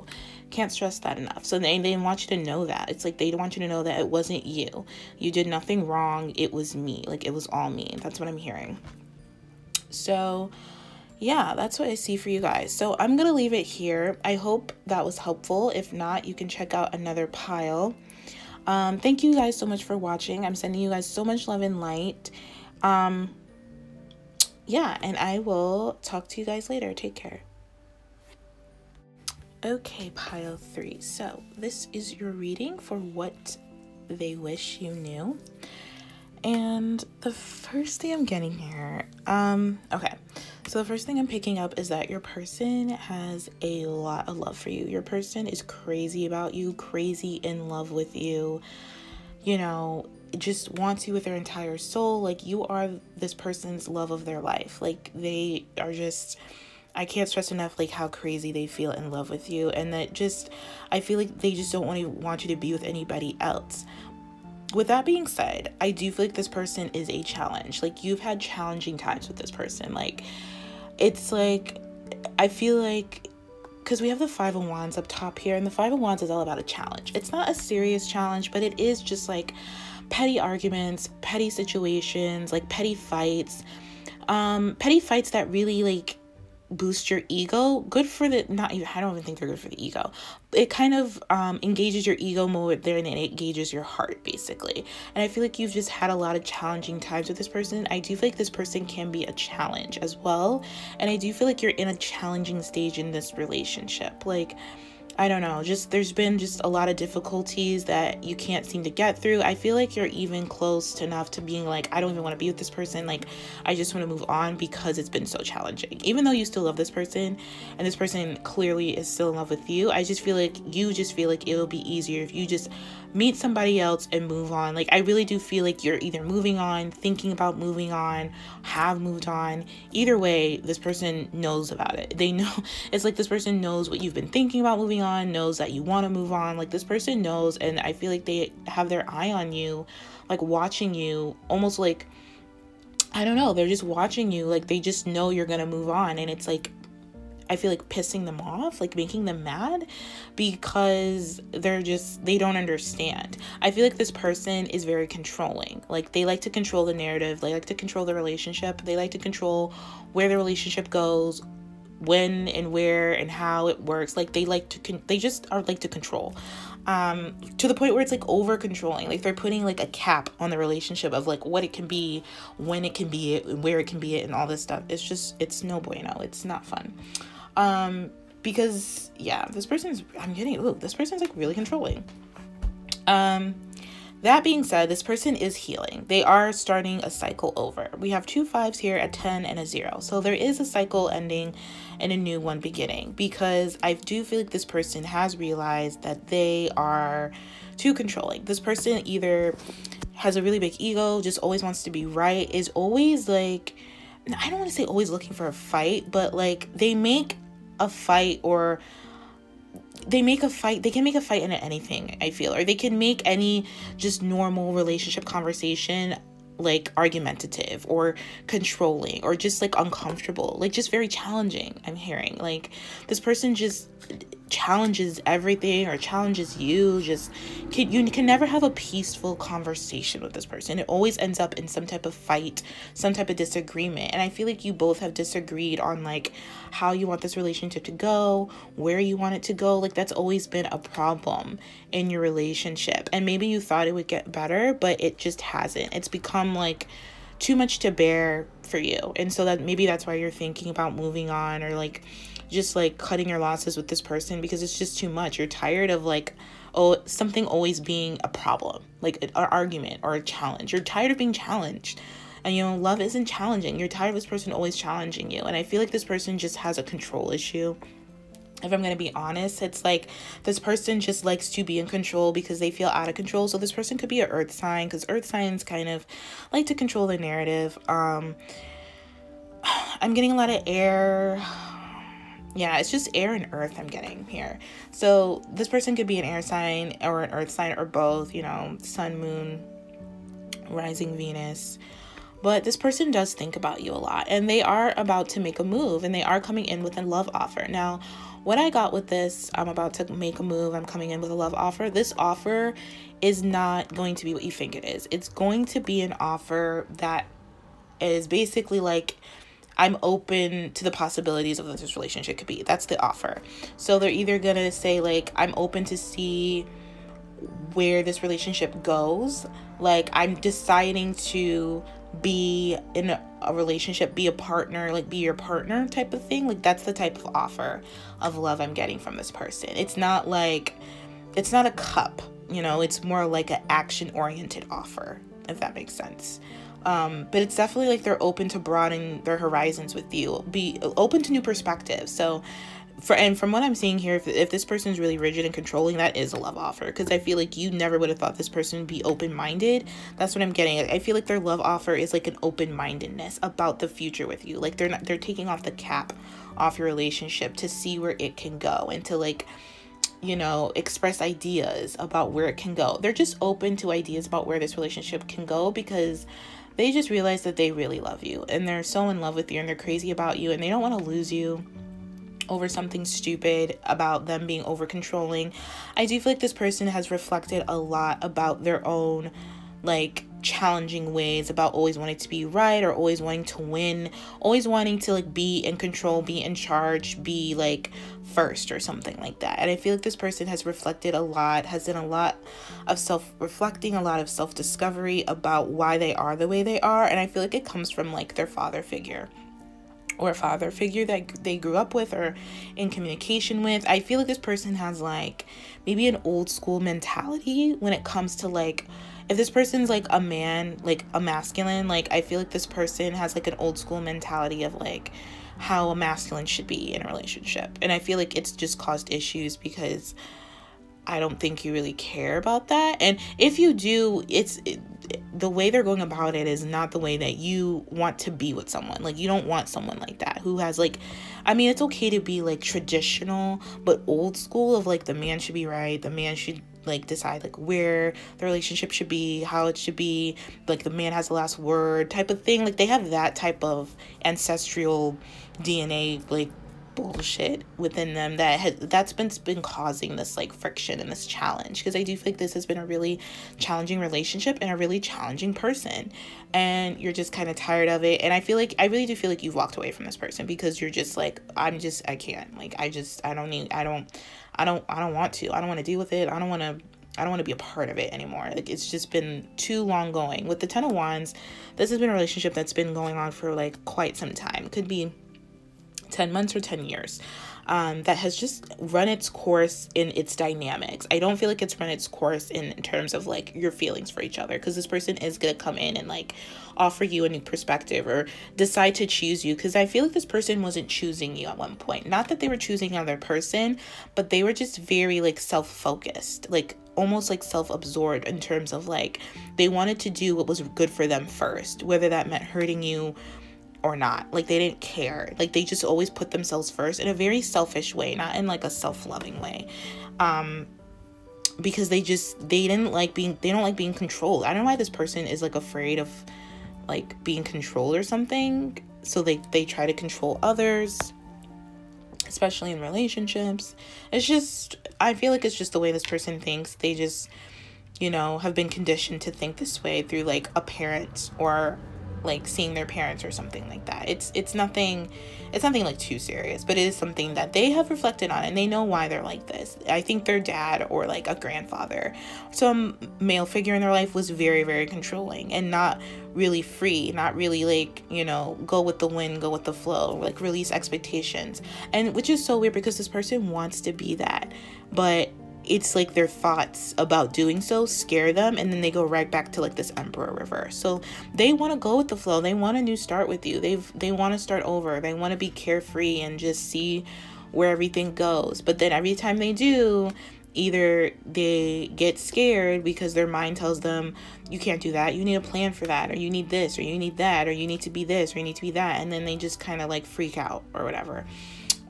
Can't stress that enough. So they didn't want you to know that. It's like, they want you to know that it wasn't you. You did nothing wrong. It was me. Like, it was all me. That's what I'm hearing. So yeah, that's what I see for you guys. So I'm going to leave it here. I hope that was helpful. If not, you can check out another pile. Thank you guys so much for watching. I'm sending you guys so much love and light. Yeah, and I will talk to you guys later. Take care. Okay, pile 3. So this is your reading for what they wish you knew. And the first thing I'm getting here, okay, so the first thing I'm picking up is that your person has a lot of love for you. Your person is crazy about you, crazy in love with you, you know, just wants you with their entire soul. Like, you are this person's love of their life. Like, they are just, I can't stress enough like how crazy they feel in love with you, and that just, I feel like they just don't want you to be with anybody else. With that being said, I do feel like this person is a challenge. Like, you've had challenging times with this person. Like, it's like, I feel like, because we have the 5 of Wands up top here, and the 5 of Wands is all about a challenge. It's not a serious challenge, but it is just like petty arguments, petty situations, like petty fights that really like boost your ego. Good for the, not even, I don't even think they're good for the ego. It kind of engages your ego more than it engages your heart, basically. And I feel like you've just had a lot of challenging times with this person. I do feel like this person can be a challenge as well, and I do feel like you're in a challenging stage in this relationship. Like, I don't know, just there's been just a lot of difficulties that you can't seem to get through. I feel like you're even close to enough to being like, I don't even want to be with this person. Like, I just want to move on because it's been so challenging. Even though you still love this person, and this person clearly is still in love with you, I just feel like you just feel like it'll be easier if you just meet somebody else and move on. Like, I really do feel like you're either moving on, thinking about moving on, have moved on. Either way, this person knows about it. They know, it's like this person knows what you've been thinking about moving on, knows that you want to move on. Like, this person knows, and I feel like they have their eye on you, like watching you, almost like, I don't know, they're just watching you. Like, they just know you're gonna move on, and it's like, I feel like pissing them off, like making them mad, because they don't understand. I feel like this person is very controlling. Like, they like to control the narrative. They like to control the relationship. They like to control where the relationship goes, when and where and how it works. Like, they just are like to control. to the point where it's like over controlling. Like they're putting like a cap on the relationship of like what it can be, when it can be it, where it can be it, and all this stuff. It's no bueno. It's not fun. Because yeah, this person's like really controlling. That being said, this person is healing. They are starting a cycle over. We have 2 5s here, a 10 and a 0. So there is a cycle ending and a new one beginning, because I do feel like this person has realized that they are too controlling. This person either has a really big ego, just always wants to be right, is always like, I don't want to say always looking for a fight, but like they can make a fight into anything, I feel, or they can make any just normal relationship conversation like argumentative or controlling or just like uncomfortable, like just very challenging. I'm hearing like this person just challenges everything or challenges you. You can never have a peaceful conversation with this person. It always ends up in some type of fight, some type of disagreement. And I feel like you both have disagreed on like how you want this relationship to go, where you want it to go. Like that's always been a problem in your relationship. And maybe you thought it would get better, but it just hasn't. It's become like too much to bear for you. And so that's why you're thinking about moving on, or like just like cutting your losses with this person, because it's just too much. You're tired of like, something always being a problem, like an argument or a challenge. You're tired of being challenged. And love isn't challenging. You're tired of this person always challenging you. And I feel like this person just has a control issue. If I'm going to be honest, it's like this person just likes to be in control because they feel out of control. So this person could be an earth sign, because earth signs kind of like to control the narrative. I'm getting a lot of air. Yeah, it's just air and earth I'm getting here. So this person could be an air sign or an earth sign or both, sun, moon, rising Venus. But this person does think about you a lot, and they are about to make a move, and they are coming in with a love offer. Now, what I got with this, I'm about to make a move, I'm coming in with a love offer. This offer is not going to be what you think it is. It's going to be an offer that is basically like, I'm open to the possibilities of what this relationship could be. That's the offer. So they're either going to say like, I'm open to see where this relationship goes. Like I'm deciding to be in a relationship, be a partner, like be your partner type of thing. Like that's the type of offer of love I'm getting from this person. It's not a cup, it's more like an action oriented offer, if that makes sense. But it's definitely like they're open to broadening their horizons with you, be open to new perspectives. So from what I'm seeing here, if this person's really rigid and controlling, that is a love offer, because I feel like you never would have thought this person would be open-minded. That's what I'm getting. I feel like their love offer is like an open-mindedness about the future with you. Like they're taking off the cap off your relationship to see where it can go, and to like, express ideas about where it can go. They're just open to ideas about where this relationship can go, because they just realize that they really love you, and they're so in love with you, and they're crazy about you, and they don't want to lose you over something stupid about them being over controlling. I do feel like this person has reflected a lot about their own like challenging ways, about always wanting to be right, or always wanting to win, always wanting to like be in control, be in charge, be like first or something like that. And I feel like this person has reflected a lot, has done a lot of self-reflecting, a lot of self-discovery about why they are the way they are. And I feel like it comes from like their father figure, or a father figure that they grew up with or in communication with. I feel like this person has like maybe an old school mentality when it comes to like, if this person's like a man, like a masculine, like I feel like this person has like an old school mentality of like how a masculine should be in a relationship. And I feel like it's just caused issues, because I don't think you really care about that. And if you do, the way they're going about it is not the way that you want to be with someone. Like you don't want someone like that who has like, I mean, it's okay to be like traditional, but old school of like the man should be right. The man should like decide like where the relationship should be, how it should be, like the man has the last word type of thing. Like they have that type of ancestral DNA like bullshit within them that's been causing this like friction and this challenge, because I do feel like this has been a really challenging relationship and a really challenging person, and you're just kind of tired of it. And I really do feel like you've walked away from this person because you're just like, I can't, like, I don't want to deal with it. I don't want to be a part of it anymore. Like, it's just been too long going. With the Ten of Wands, this has been a relationship that's been going on for like quite some time. It could be 10 months or 10 years. That has just run its course in its dynamics. I don't feel like it's run its course in terms of like your feelings for each other, because this person is going to come in and like offer you a new perspective or decide to choose you, because I feel like this person wasn't choosing you at one point. Not that they were choosing another person, but they were just very like self-focused, like almost like self-absorbed in terms of like they wanted to do what was good for them first, whether that meant hurting you or not. Like, they didn't care. Like, they just always put themselves first in a very selfish way, not in like a self-loving way, because they don't like being controlled. I don't know why this person is like afraid of like being controlled or something, so they try to control others, especially in relationships. It's just, I feel like it's just the way this person thinks. They just, have been conditioned to think this way through like a parent or like seeing their parents or something like that. It's nothing like too serious, but it is something that they have reflected on, and they know why they're like this. I think their dad or like a grandfather, some male figure in their life, was very, very controlling and not really free, not really like, go with the wind, go with the flow, like release expectations. And which is so weird, because this person wants to be that, but it's like their thoughts about doing so scare them, and then they go right back to like this Emperor reverse. So they want to go with the flow. They want a new start with you. They want to start over. They want to be carefree and just see where everything goes. But then every time they do, either they get scared because their mind tells them, you can't do that, you need a plan for that, or you need this, or you need that, or you need to be this, or you need to be that, and then they just kind of like freak out or whatever.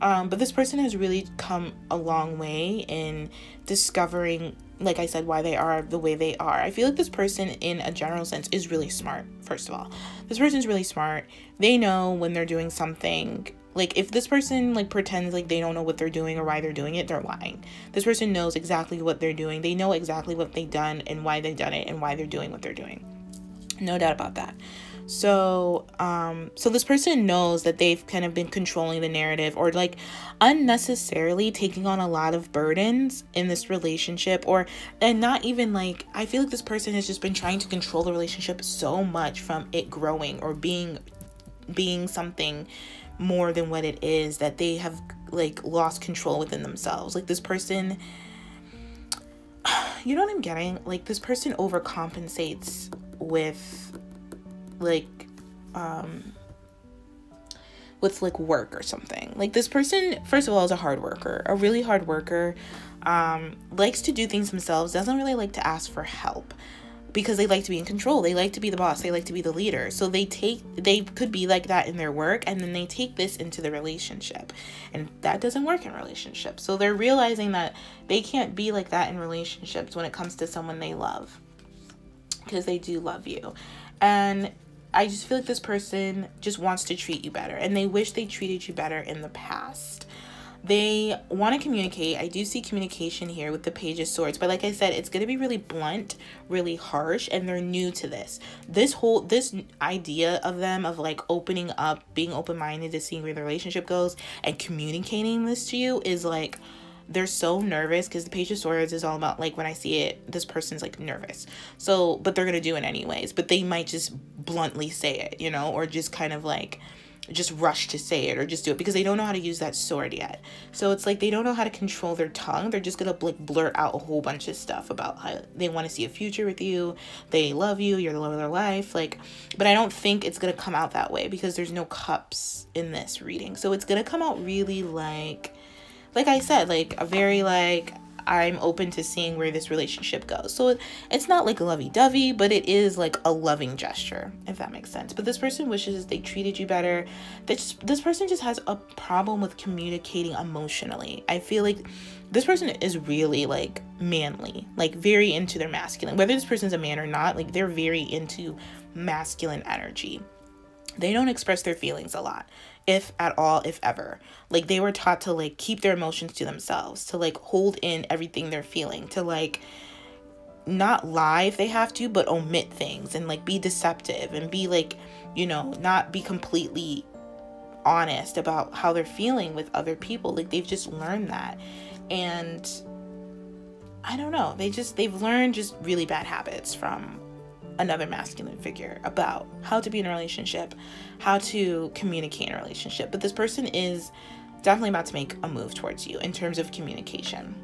But this person has really come a long way in discovering, like I said, why they are the way they are. I feel like this person, in a general sense, is really smart. First of all, this person's really smart. They know when they're doing something. Like, if this person like pretends like they don't know what they're doing or why they're doing it, they're lying. This person knows exactly what they're doing. They know exactly what they've done and why they've done it and why they're doing what they're doing. No doubt about that. So this person knows that they've kind of been controlling the narrative, or like unnecessarily taking on a lot of burdens in this relationship, and not even like, I feel like this person has just been trying to control the relationship so much from it growing or being something more than what it is, that they have like lost control within themselves. Like, this person, you know what I'm getting? Like, this person overcompensates with like work or something. Like, this person, first of all, is a hard worker, a really hard worker, likes to do things themselves, doesn't really like to ask for help, because they like to be in control. They like to be the boss. They like to be the leader. So they could be like that in their work, and then they take this into the relationship, and that doesn't work in relationships. So they're realizing that they can't be like that in relationships when it comes to someone they love, because they do love you. And I just feel like this person just wants to treat you better, and they wish they treated you better in the past. They want to communicate. I do see communication here with the Page of Swords, but like I said, it's going to be really blunt, really harsh, and they're new to this. This idea of them of like opening up, being open-minded to seeing where the relationship goes and communicating this to you is like, they're so nervous, because the Page of Swords is all about, like, when I see it, this person's like nervous. So, but they're gonna do it anyways, but they might just bluntly say it, or just kind of like just rush to say it, or just do it because they don't know how to use that sword yet. So it's like they don't know how to control their tongue. They're just gonna like blurt out a whole bunch of stuff about how they want to see a future with you, they love you, you're the love of their life, like. But I don't think it's gonna come out that way, because there's no cups in this reading. So it's gonna come out really like I said, like a very like, I'm open to seeing where this relationship goes. So it's not like lovey-dovey, but it is like a loving gesture, if that makes sense. But this person wishes they treated you better. This person just has a problem with communicating emotionally. I feel like this person is really like manly, like very into their masculine. Whether this person's a man or not, like they're very into masculine energy. they don't express their feelings a lot, if at all, if ever. Like, they were taught to, like, keep their emotions to themselves, to, like, hold in everything they're feeling, to, like, not lie if they have to, but omit things, and, like, be deceptive, and be, like, you know, not be completely honest about how they're feeling with other people. Like, they've just learned that. And I don't know, they've learned just really bad habits from another masculine figure about how to be in a relationship, how to communicate in a relationship. But this person is definitely about to make a move towards you in terms of communication.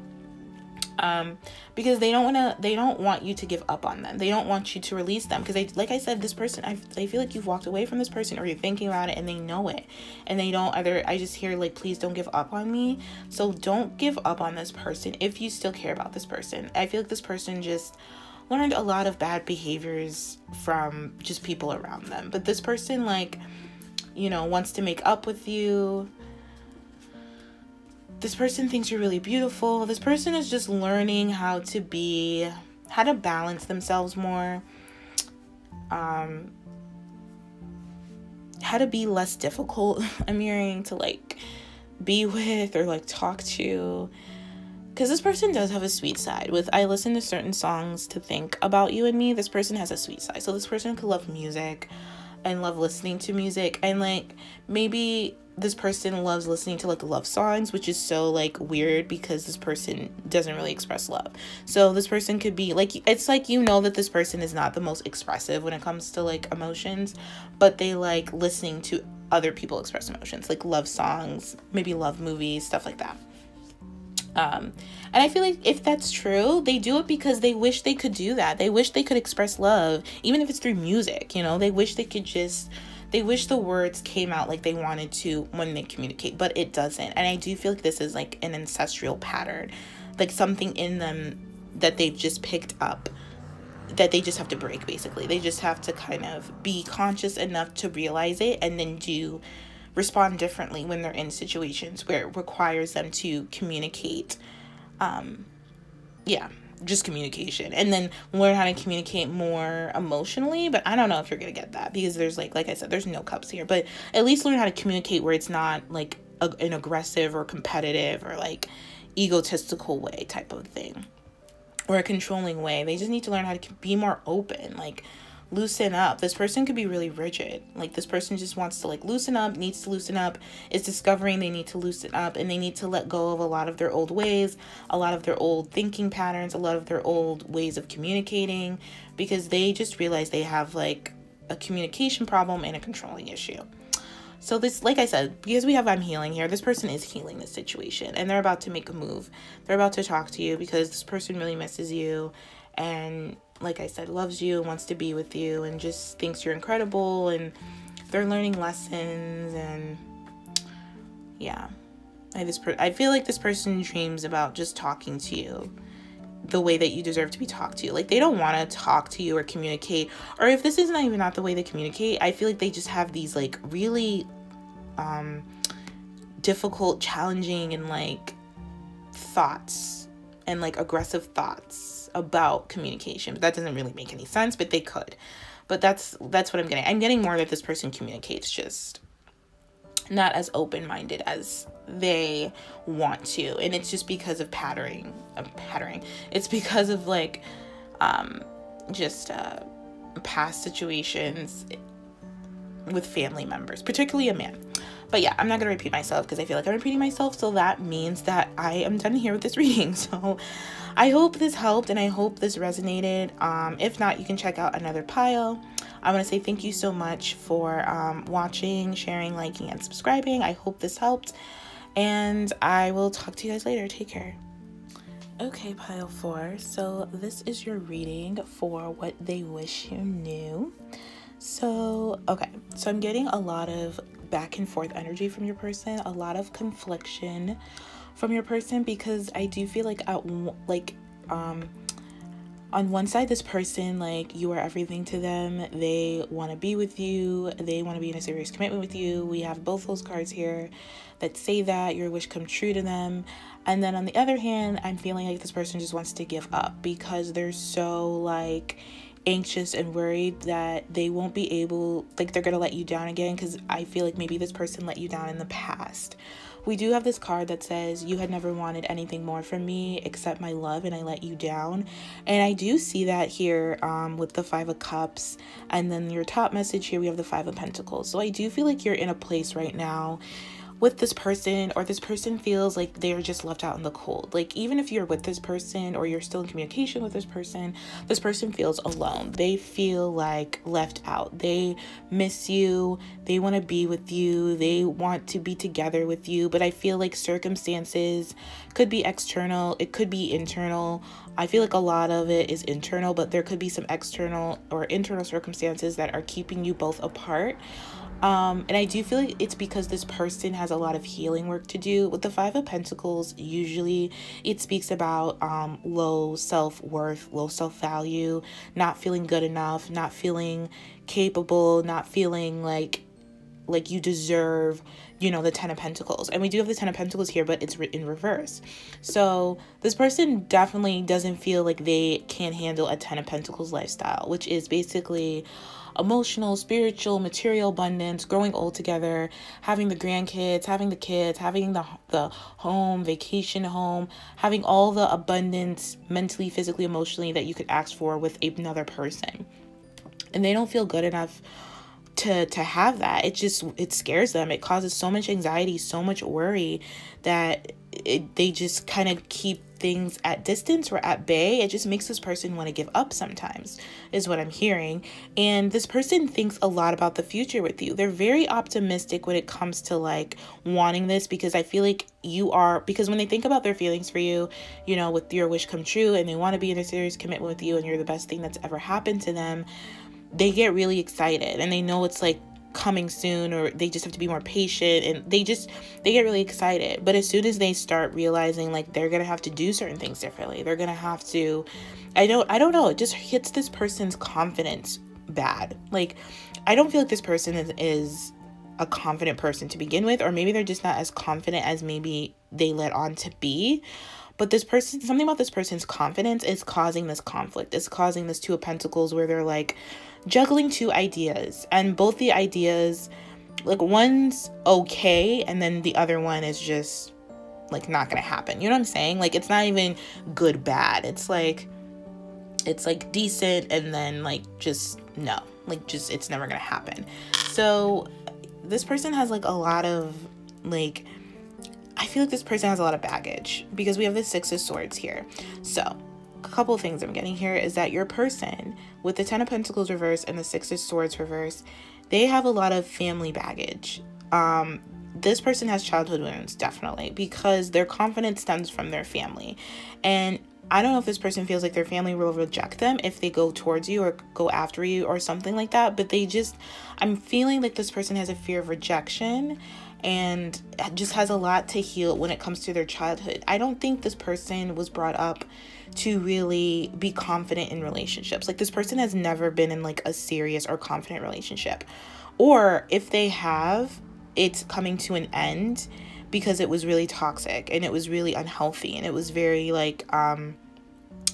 Because they don't want you to give up on them. They don't want you to release them. Because like I said, this person, I feel like you've walked away from this person, or you're thinking about it and they know it. And they don't either. I just hear, like, please don't give up on me. So don't give up on this person if you still care about this person. I feel like this person just learned a lot of bad behaviors from just people around them. But this person, like, you know, wants to make up with you. This person thinks you're really beautiful. This person is just learning how to balance themselves more. How to be less difficult, I'm hearing, to, like, be with or, like, talk to. Because this person does have a sweet side. I listen to certain songs to think about you and me. This person has a sweet side. So this person could love music and love listening to music. And, like, maybe this person loves listening to, like, love songs, which is so, like, weird because this person doesn't really express love. So this person could be, like, it's like, you know, that this person is not the most expressive when it comes to, like, emotions, but they like listening to other people express emotions, like love songs, maybe love movies, stuff like that. And I feel like if that's true, they do it because they wish they could do that. They wish they could express love, even if it's through music, you know. They wish they wish the words came out like they wanted to when they communicate, but it doesn't. And I do feel like this is like an ancestral pattern, like something in them that they've just picked up, that they just have to break, basically. They just have to kind of be conscious enough to realize it, and then respond differently when they're in situations where it requires them to communicate. Just communication, and then learn how to communicate more emotionally. But I don't know if you're gonna get that, because there's like I said, there's no cups here, but at least learn how to communicate where it's not like an aggressive or competitive or like egotistical way type of thing, or a controlling way. They just need to learn how to be more open, like loosen up. This person could be really rigid. Like this person just wants to like loosen up, needs to loosen up, is discovering they need to loosen up, and they need to let go of a lot of their old ways, a lot of their old thinking patterns, a lot of their old ways of communicating, because they just realize they have like a communication problem and a controlling issue. So this, like I said, because we have I'm healing here, this person is healing this situation, and they're about to make a move. They're about to talk to you because this person really misses you, and like I said, loves you, wants to be with you, and just thinks you're incredible, and they're learning lessons. And yeah, I feel like this person dreams about just talking to you the way that you deserve to be talked to. Like they don't want to talk to you or communicate, or if this is not the way they communicate, I feel like they just have these like really difficult, challenging, and like thoughts, and like aggressive thoughts about communication. But that doesn't really make any sense, but they could. But that's what I'm getting. I'm getting more that this person communicates just not as open-minded as they want to, and it's just because of patterning. It's because of like past situations with family members, particularly a man. But yeah, I'm not going to repeat myself because I feel like I'm repeating myself. So that means that I am done here with this reading. So I hope this helped, and I hope this resonated. If not, you can check out another pile. I want to say thank you so much for watching, sharing, liking, and subscribing. I hope this helped, and I will talk to you guys later. Take care. Okay, pile 4. So this is your reading for what they wish you knew. So, okay. So I'm getting a lot of back and forth energy from your person, a lot of confliction from your person, because I do feel like on one side, this person, like, you are everything to them. They want to be with you. They want to be in a serious commitment with you. We have both those cards here that say that your wish come true to them. And then on the other hand, I'm feeling like this person just wants to give up because they're so like anxious and worried that they won't be able, like they're gonna let you down again, because I feel like maybe this person let you down in the past. We do have this card that says, you had never wanted anything more from me except my love, and I let you down. And I do see that here with the 5 of Cups, and then your top message here, we have the 5 of Pentacles. So I do feel like you're in a place right now with this person, or this person feels like they're just left out in the cold. Like, even if you're with this person or you're still in communication with this person feels alone. They feel like left out. They miss you. They want to be with you. They want to be together with you. But I feel like circumstances could be external. It could be internal. I feel like a lot of it is internal, but there could be some external or internal circumstances that are keeping you both apart. And I do feel like it's because this person has a lot of healing work to do. With the 5 of Pentacles, usually it speaks about low self-worth, low self-value, not feeling good enough, not feeling capable, not feeling like you deserve, you know, the 10 of Pentacles. And we do have the 10 of Pentacles here, but it's in reverse. So this person definitely doesn't feel like they can handle a 10 of Pentacles lifestyle, which is basically emotional, spiritual, material abundance, growing old together, having the grandkids, having the kids, having the home, vacation home, having all the abundance mentally, physically, emotionally that you could ask for with another person. And they don't feel good enough to have that. It scares them. It causes so much anxiety, so much worry that they just kind of keep things at distance or at bay. It just makes this person want to give up sometimes, is what I'm hearing. And this person thinks a lot about the future with you. They're very optimistic when it comes to like wanting this, because I feel like because when they think about their feelings for you, you know, with your wish come true, and they want to be in a serious commitment with you and you're the best thing that's ever happened to them, they get really excited and they know it's like coming soon, or they just have to be more patient, and they get really excited. But as soon as they start realizing like they're gonna have to do certain things differently, they're gonna have to, I don't know, it just hits this person's confidence bad. Like, I don't feel like this person is a confident person to begin with, or maybe they're just not as confident as maybe they let on to be. But this person, something about this person's confidence is causing this conflict. It's causing this 2 of Pentacles where they're like juggling 2 ideas, and both the ideas, like one's okay and then the other one is just like not gonna happen. You know what I'm saying? Like, it's not even good bad. It's like decent and then like just no, like just it's never gonna happen. So this person has like a lot of like, I feel like this person has a lot of baggage, because we have the 6 of Swords here. So a couple of things I'm getting here is that your person with the 10 of Pentacles reverse and the 6 of Swords reverse, they have a lot of family baggage. This person has childhood wounds, definitely, because their confidence stems from their family. And I don't know if this person feels like their family will reject them if they go towards you or go after you or something like that. But I'm feeling like this person has a fear of rejection and just has a lot to heal when it comes to their childhood. I don't think this person was brought up to really be confident in relationships. Like, this person has never been in like a serious or confident relationship. Or if they have, it's coming to an end because it was really toxic and it was really unhealthy and it was very like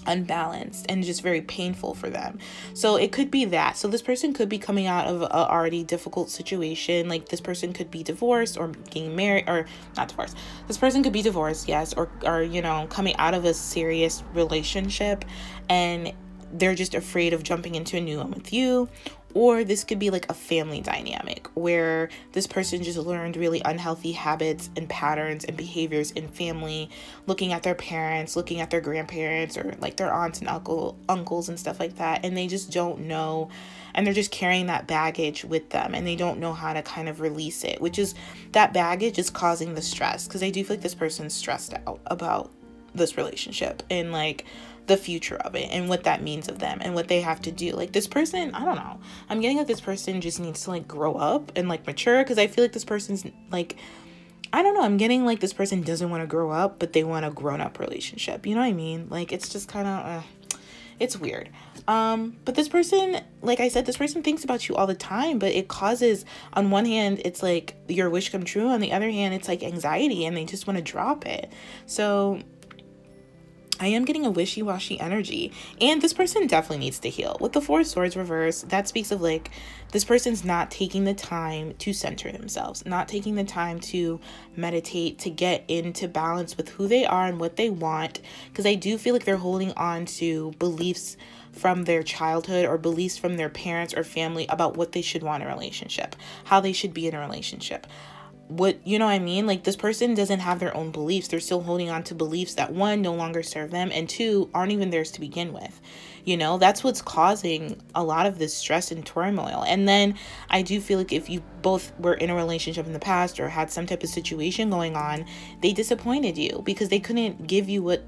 unbalanced and just very painful for them. So it could be that. So this person could be coming out of a already difficult situation. Like, this person could be divorced or getting married, or not divorced. This person could be divorced, yes, or you know, coming out of a serious relationship and they're just afraid of jumping into a new one with you. Or this could be like a family dynamic where this person just learned really unhealthy habits and patterns and behaviors in family, looking at their parents, looking at their grandparents, or like their aunts and uncles and stuff like that. And they just don't know, and they're just carrying that baggage with them and they don't know how to kind of release it, which is, that baggage is causing the stress, because I do feel like this person's stressed out about this relationship and like the future of it and what that means of them and what they have to do. Like, this person, I don't know, I'm getting like this person just needs to like grow up and like mature, because I feel like this person's like, I don't know, I'm getting like this person doesn't want to grow up, but they want a grown-up relationship, you know what I mean? Like, it's just kind of it's weird. But this person, like I said, this person thinks about you all the time, but it causes, on one hand, it's like your wish come true, on the other hand, it's like anxiety and they just want to drop it. So I am getting a wishy-washy energy, and this person definitely needs to heal. With the Four of Swords reverse, that speaks of like this person's not taking the time to center themselves, not taking the time to meditate, to get into balance with who they are and what they want, because I do feel like they're holding on to beliefs from their childhood or beliefs from their parents or family about what they should want in a relationship, how they should be in a relationship. What, you know what I mean? Like, this person doesn't have their own beliefs. They're still holding on to beliefs that, one, no longer serve them, and two, aren't even theirs to begin with. You know, that's what's causing a lot of this stress and turmoil. And then I do feel like if you both were in a relationship in the past or had some type of situation going on, they disappointed you because they couldn't give you what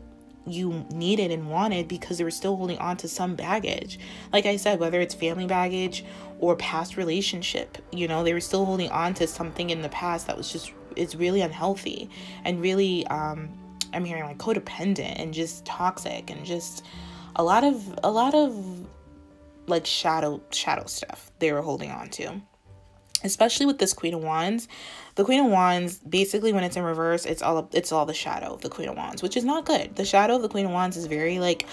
you needed and wanted because they were still holding on to some baggage. Like I said, whether it's family baggage or past relationship, you know, they were still holding on to something in the past that was just, it's really unhealthy and really, I'm hearing like codependent and just toxic and just a lot of like shadow stuff they were holding on to. Especially with this Queen of Wands. The Queen of Wands, basically when it's in reverse, it's all the shadow of the Queen of Wands, which is not good. The shadow of the Queen of Wands is very like,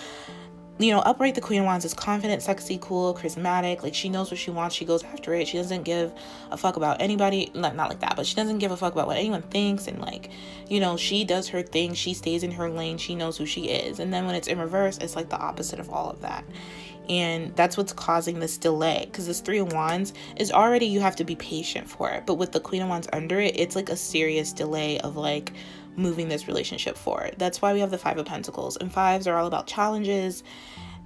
you know, upright. The Queen of Wands is confident, sexy, cool, charismatic. Like, she knows what she wants. She goes after it. She doesn't give a fuck about anybody. Not like that, but she doesn't give a fuck about what anyone thinks. And like, you know, she does her thing. She stays in her lane. She knows who she is. And then when it's in reverse, it's like the opposite of all of that. And that's what's causing this delay, because this Three of Wands is already, you have to be patient for it. But with the Queen of Wands under it, it's like a serious delay of like moving this relationship forward. That's why we have the Five of Pentacles. And fives are all about challenges,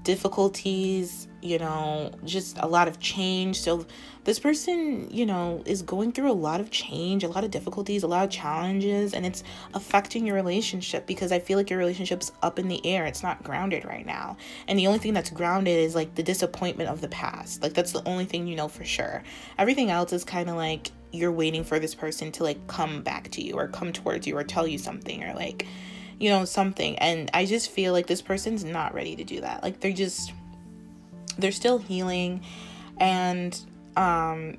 difficulties, you know, just a lot of change. So this person, you know, is going through a lot of change, a lot of difficulties, a lot of challenges, and it's affecting your relationship because I feel like your relationship's up in the air. It's not grounded right now. And the only thing that's grounded is like the disappointment of the past. Like, that's the only thing you know for sure. Everything else is kind of like you're waiting for this person to like come back to you or come towards you or tell you something or like, you know, something. And I just feel like this person's not ready to do that. Like, they're still healing, and I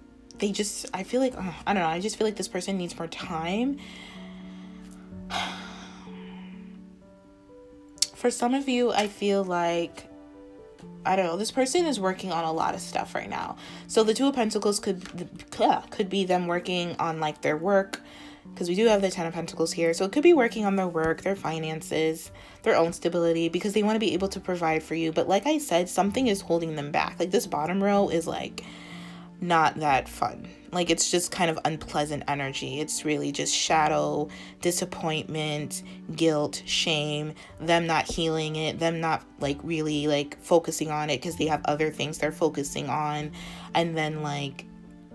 feel like, I don't know, I just feel like this person needs more time. For some of you, I feel like, I don't know, this person is working on a lot of stuff right now. So the Two of Pentacles could be them working on like their work, because we do have the Ten of Pentacles here. So it could be working on their work, their finances, their own stability, because they want to be able to provide for you. But like I said, something is holding them back. Like, this bottom row is like not that fun. Like, it's just kind of unpleasant energy. It's really just shadow, disappointment, guilt, shame, them not healing it, them not like really like focusing on it because they have other things they're focusing on. And then like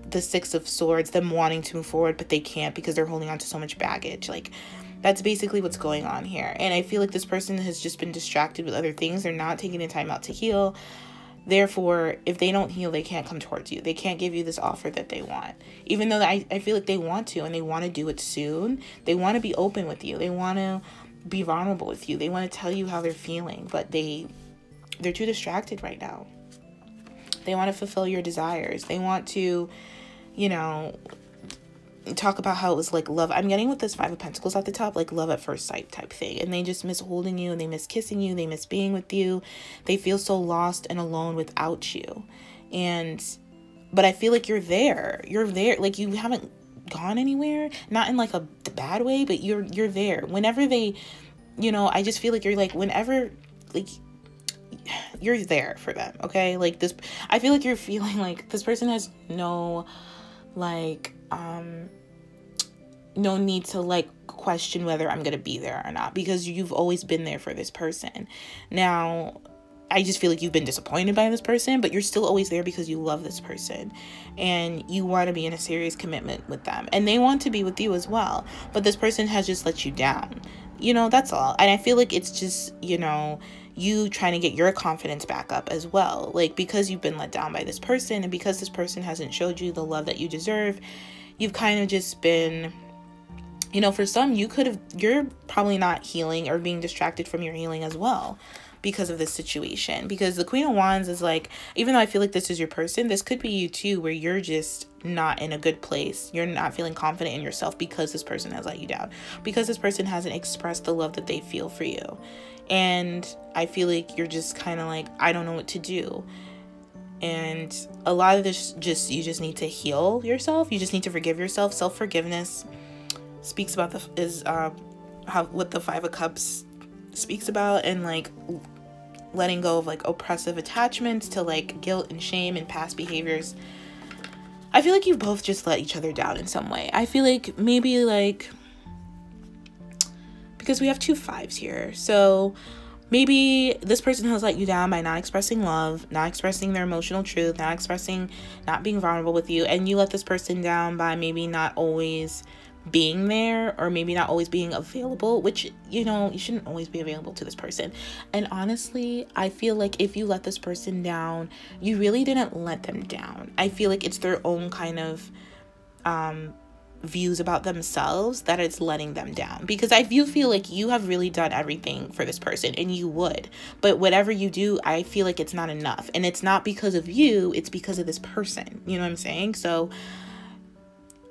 the Six of Swords, them wanting to move forward, but they can't because they're holding on to so much baggage. Like, that's basically what's going on here. And I feel like this person has just been distracted with other things. They're not taking the time out to heal. Therefore, if they don't heal, they can't come towards you. They can't give you this offer that they want. Even though I feel like they want to, and they want to do it soon. They want to be open with you. They want to be vulnerable with you. They want to tell you how they're feeling, but they're too distracted right now. They want to fulfill your desires. They want to, you know, talk about how it was like love. I'm getting with this Five of Pentacles at the top, like love at first sight type thing. And they just miss holding you, and they miss kissing you. They miss being with you. They feel so lost and alone without you. But I feel like you're there. You're there. Like, you haven't gone anywhere. Not in like a bad way, but you're there. Whenever they, you know, I just feel like you're like, whenever, like, you're there for them. Okay. Like, this, I feel like you're feeling like this person has no, like, no need to like question whether I'm gonna be there or not, because you've always been there for this person. Now, I just feel like you've been disappointed by this person, but you're still always there because you love this person and you want to be in a serious commitment with them, and they want to be with you as well. But this person has just let you down, you know, that's all. And I feel like it's just, you know, you trying to get your confidence back up as well, like, because you've been let down by this person, and because this person hasn't showed you the love that you deserve. You've kind of just been, you know, for some, you're probably not healing or being distracted from your healing as well. because of this situation. Because the Queen of Wands is like, even though I feel like this is your person, this could be you too, where you're just not in a good place. You're not feeling confident in yourself because this person has let you down, because this person hasn't expressed the love that they feel for you. And I feel like you're just kind of like, I don't know what to do. And a lot of this you just need to heal yourself. You just need to forgive yourself. Self-forgiveness speaks about what the Five of Cups speaks about, and like letting go of like oppressive attachments to like guilt and shame and past behaviors. I feel like you both just let each other down in some way. I feel like maybe like, because we have 2 5s here, so maybe this person has let you down by not expressing love, not expressing their emotional truth, not being vulnerable with you. And you let this person down by maybe not always being there, or maybe not always being available, which, you know, you shouldn't always be available to this person. And honestly, I feel like if you let this person down, you really didn't let them down. I feel like it's their own kind of views about themselves that it's letting them down, because I do feel like you have really done everything for this person, and you would, but whatever you do, I feel like it's not enough. And it's not because of you, it's because of this person, you know what I'm saying? So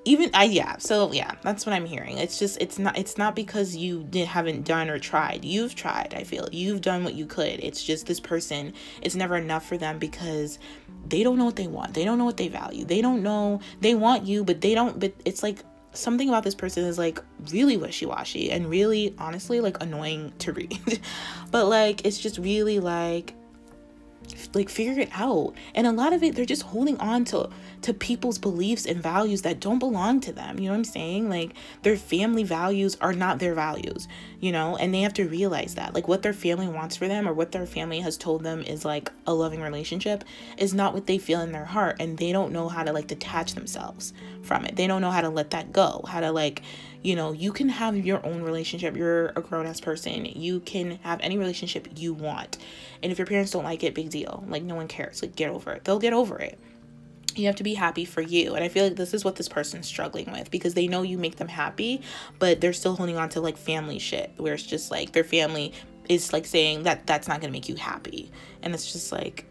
that's what I'm hearing. It's not because you haven't done or tried. You've tried. I feel you've done what you could. It's just this person, it's never enough for them, because they don't know what they want. They don't know what they value. They don't know, they want you, but they don't. But it's like something about this person is like really wishy-washy and really, honestly, like annoying to read. But like, it's just really like figure it out. And a lot of it, they're just holding on to people's beliefs and values that don't belong to them. You know what I'm saying? Like, their family values are not their values, you know, and they have to realize that, like, what their family wants for them, or what their family has told them is like a loving relationship, is not what they feel in their heart. And they don't know how to like detach themselves from it. They don't know how to let that go, how to like, you know, you can have your own relationship. You're a grown-ass person. You can have any relationship you want. And if your parents don't like it, big deal. Like, no one cares. Like, get over it. They'll get over it. You have to be happy for you. And I feel like this is what this person's struggling with, because they know you make them happy, but they're still holding on to like family shit, where it's just like their family is like saying that that's not going to make you happy. And it's just like,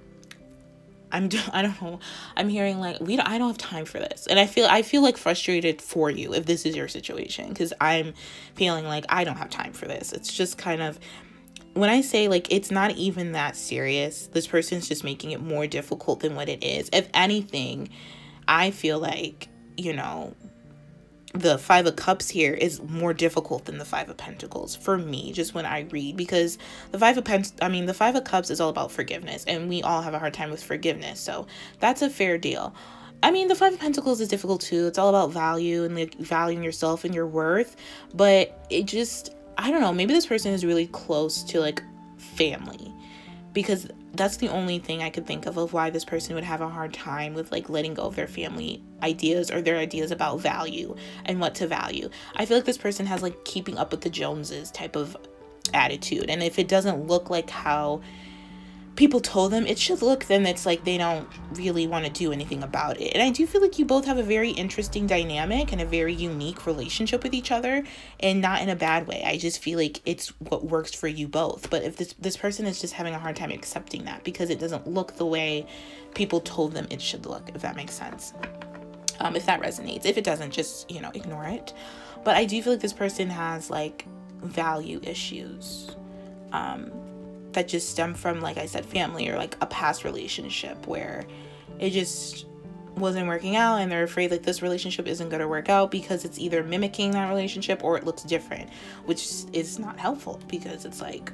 I don't know. I'm hearing like, I don't have time for this. And I feel like frustrated for you if this is your situation, because I'm feeling like I don't have time for this. It's just kind of, when I say like, it's not even that serious, this person's just making it more difficult than what it is. If anything, I feel like, you know, the Five of Cups here is more difficult than the Five of Pentacles for me, just when I read, because the Five of Cups is all about forgiveness, and we all have a hard time with forgiveness. So that's a fair deal. I mean, the Five of Pentacles is difficult too. It's all about value and like valuing yourself and your worth, but it just, I don't know, maybe this person is really close to like family, because that's the only thing I could think of why this person would have a hard time with like letting go of their family ideas, or their ideas about value and what to value. I feel like this person has like keeping up with the Joneses type of attitude, and if it doesn't look like how people told them it should look, then it's like they don't really want to do anything about it. And I do feel like you both have a very interesting dynamic and a very unique relationship with each other, and not in a bad way. I just feel like it's what works for you both. But if this person is just having a hard time accepting that, because it doesn't look the way people told them it should look, if that makes sense. If that resonates. If it doesn't, just, you know, ignore it. But I do feel like this person has like value issues that just stem from, like I said, family, or like a past relationship where it just wasn't working out, and they're afraid like this relationship isn't going to work out, because it's either mimicking that relationship or it looks different, which is not helpful, because it's like,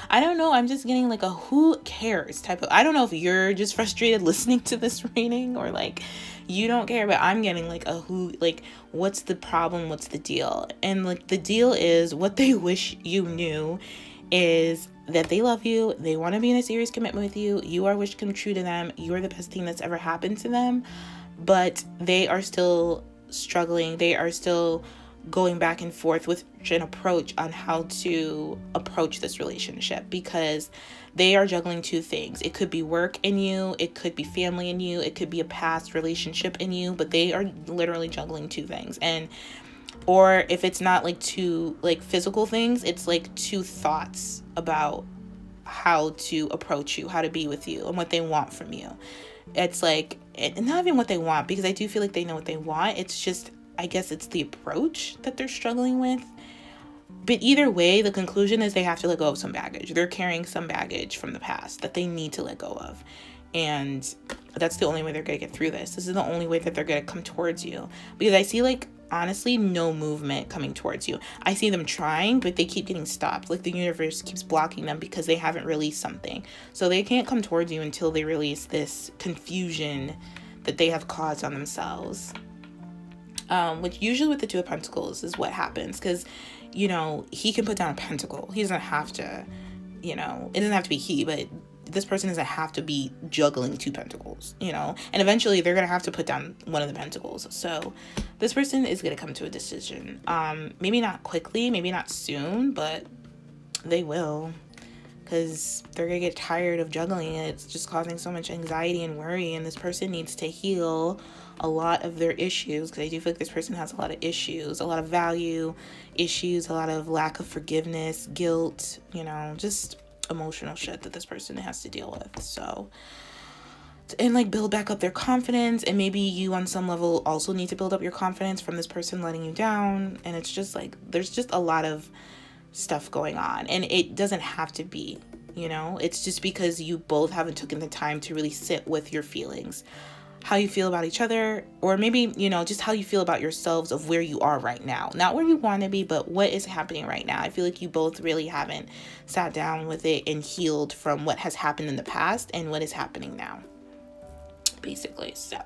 I don't know, I'm just getting like a who cares type of, I don't know if you're just frustrated listening to this reading, or like you don't care, but I'm getting like a who, like, what's the problem, what's the deal? And like the deal is, what they wish you knew is that they love you, they want to be in a serious commitment with you, you are wish come true to them, you are the best thing that's ever happened to them, but they are still struggling, they are still going back and forth with an approach on how to approach this relationship, because they are juggling 2 things. It could be work in you, it could be family in you, it could be a past relationship in you, but they are literally juggling 2 things. And Or if it's not like two like physical things, it's like two thoughts about how to approach you, how to be with you, and what they want from you. It's like, and not even what they want, because I do feel like they know what they want. It's just, I guess it's the approach that they're struggling with. But either way, the conclusion is they have to let go of some baggage. They're carrying some baggage from the past that they need to let go of. And that's the only way they're going to get through this. This is the only way that they're going to come towards you. Because I see, like, honestly, no movement coming towards you. I see them trying, but they keep getting stopped. Like, the universe keeps blocking them because they haven't released something. So they can't come towards you until they release this confusion that they have caused on themselves. Which usually with the Two of Pentacles is what happens. Because, you know, he can put down a pentacle. He doesn't have to, you know, it doesn't have to be he, but this person doesn't have to be juggling two pentacles, you know, and eventually they're going to have to put down one of the pentacles. So this person is going to come to a decision. Maybe not quickly, maybe not soon, but they will, because they're going to get tired of juggling it. It's just causing so much anxiety and worry. And this person needs to heal a lot of their issues, because I do feel like this person has a lot of issues, a lot of value issues, a lot of lack of forgiveness, guilt, you know, just emotional shit that this person has to deal with. So, and like build back up their confidence, and maybe you on some level also need to build up your confidence from this person letting you down. And it's just like, there's just a lot of stuff going on, and it doesn't have to be, you know, it's just because you both haven't taken the time to really sit with your feelings, how you feel about each other, or maybe, you know, just how you feel about yourselves, of where you are right now, not where you want to be, but what is happening right now. I feel like you both really haven't sat down with it and healed from what has happened in the past and what is happening now, basically. So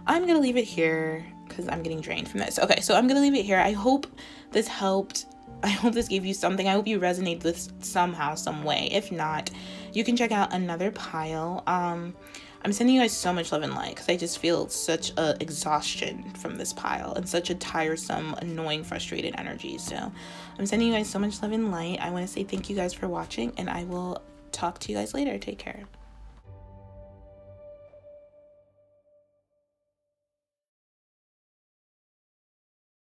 I'm gonna leave it here because I'm getting drained from this. Okay, so I'm gonna leave it here. I hope this helped. I hope this gave you something. I hope you resonate with somehow, some way. If not, you can check out another pile. I'm sending you guys so much love and light, because I just feel such a exhaustion from this pile, and such a tiresome, annoying, frustrated energy. So I'm sending you guys so much love and light. I want to say thank you guys for watching, and I will talk to you guys later. Take care.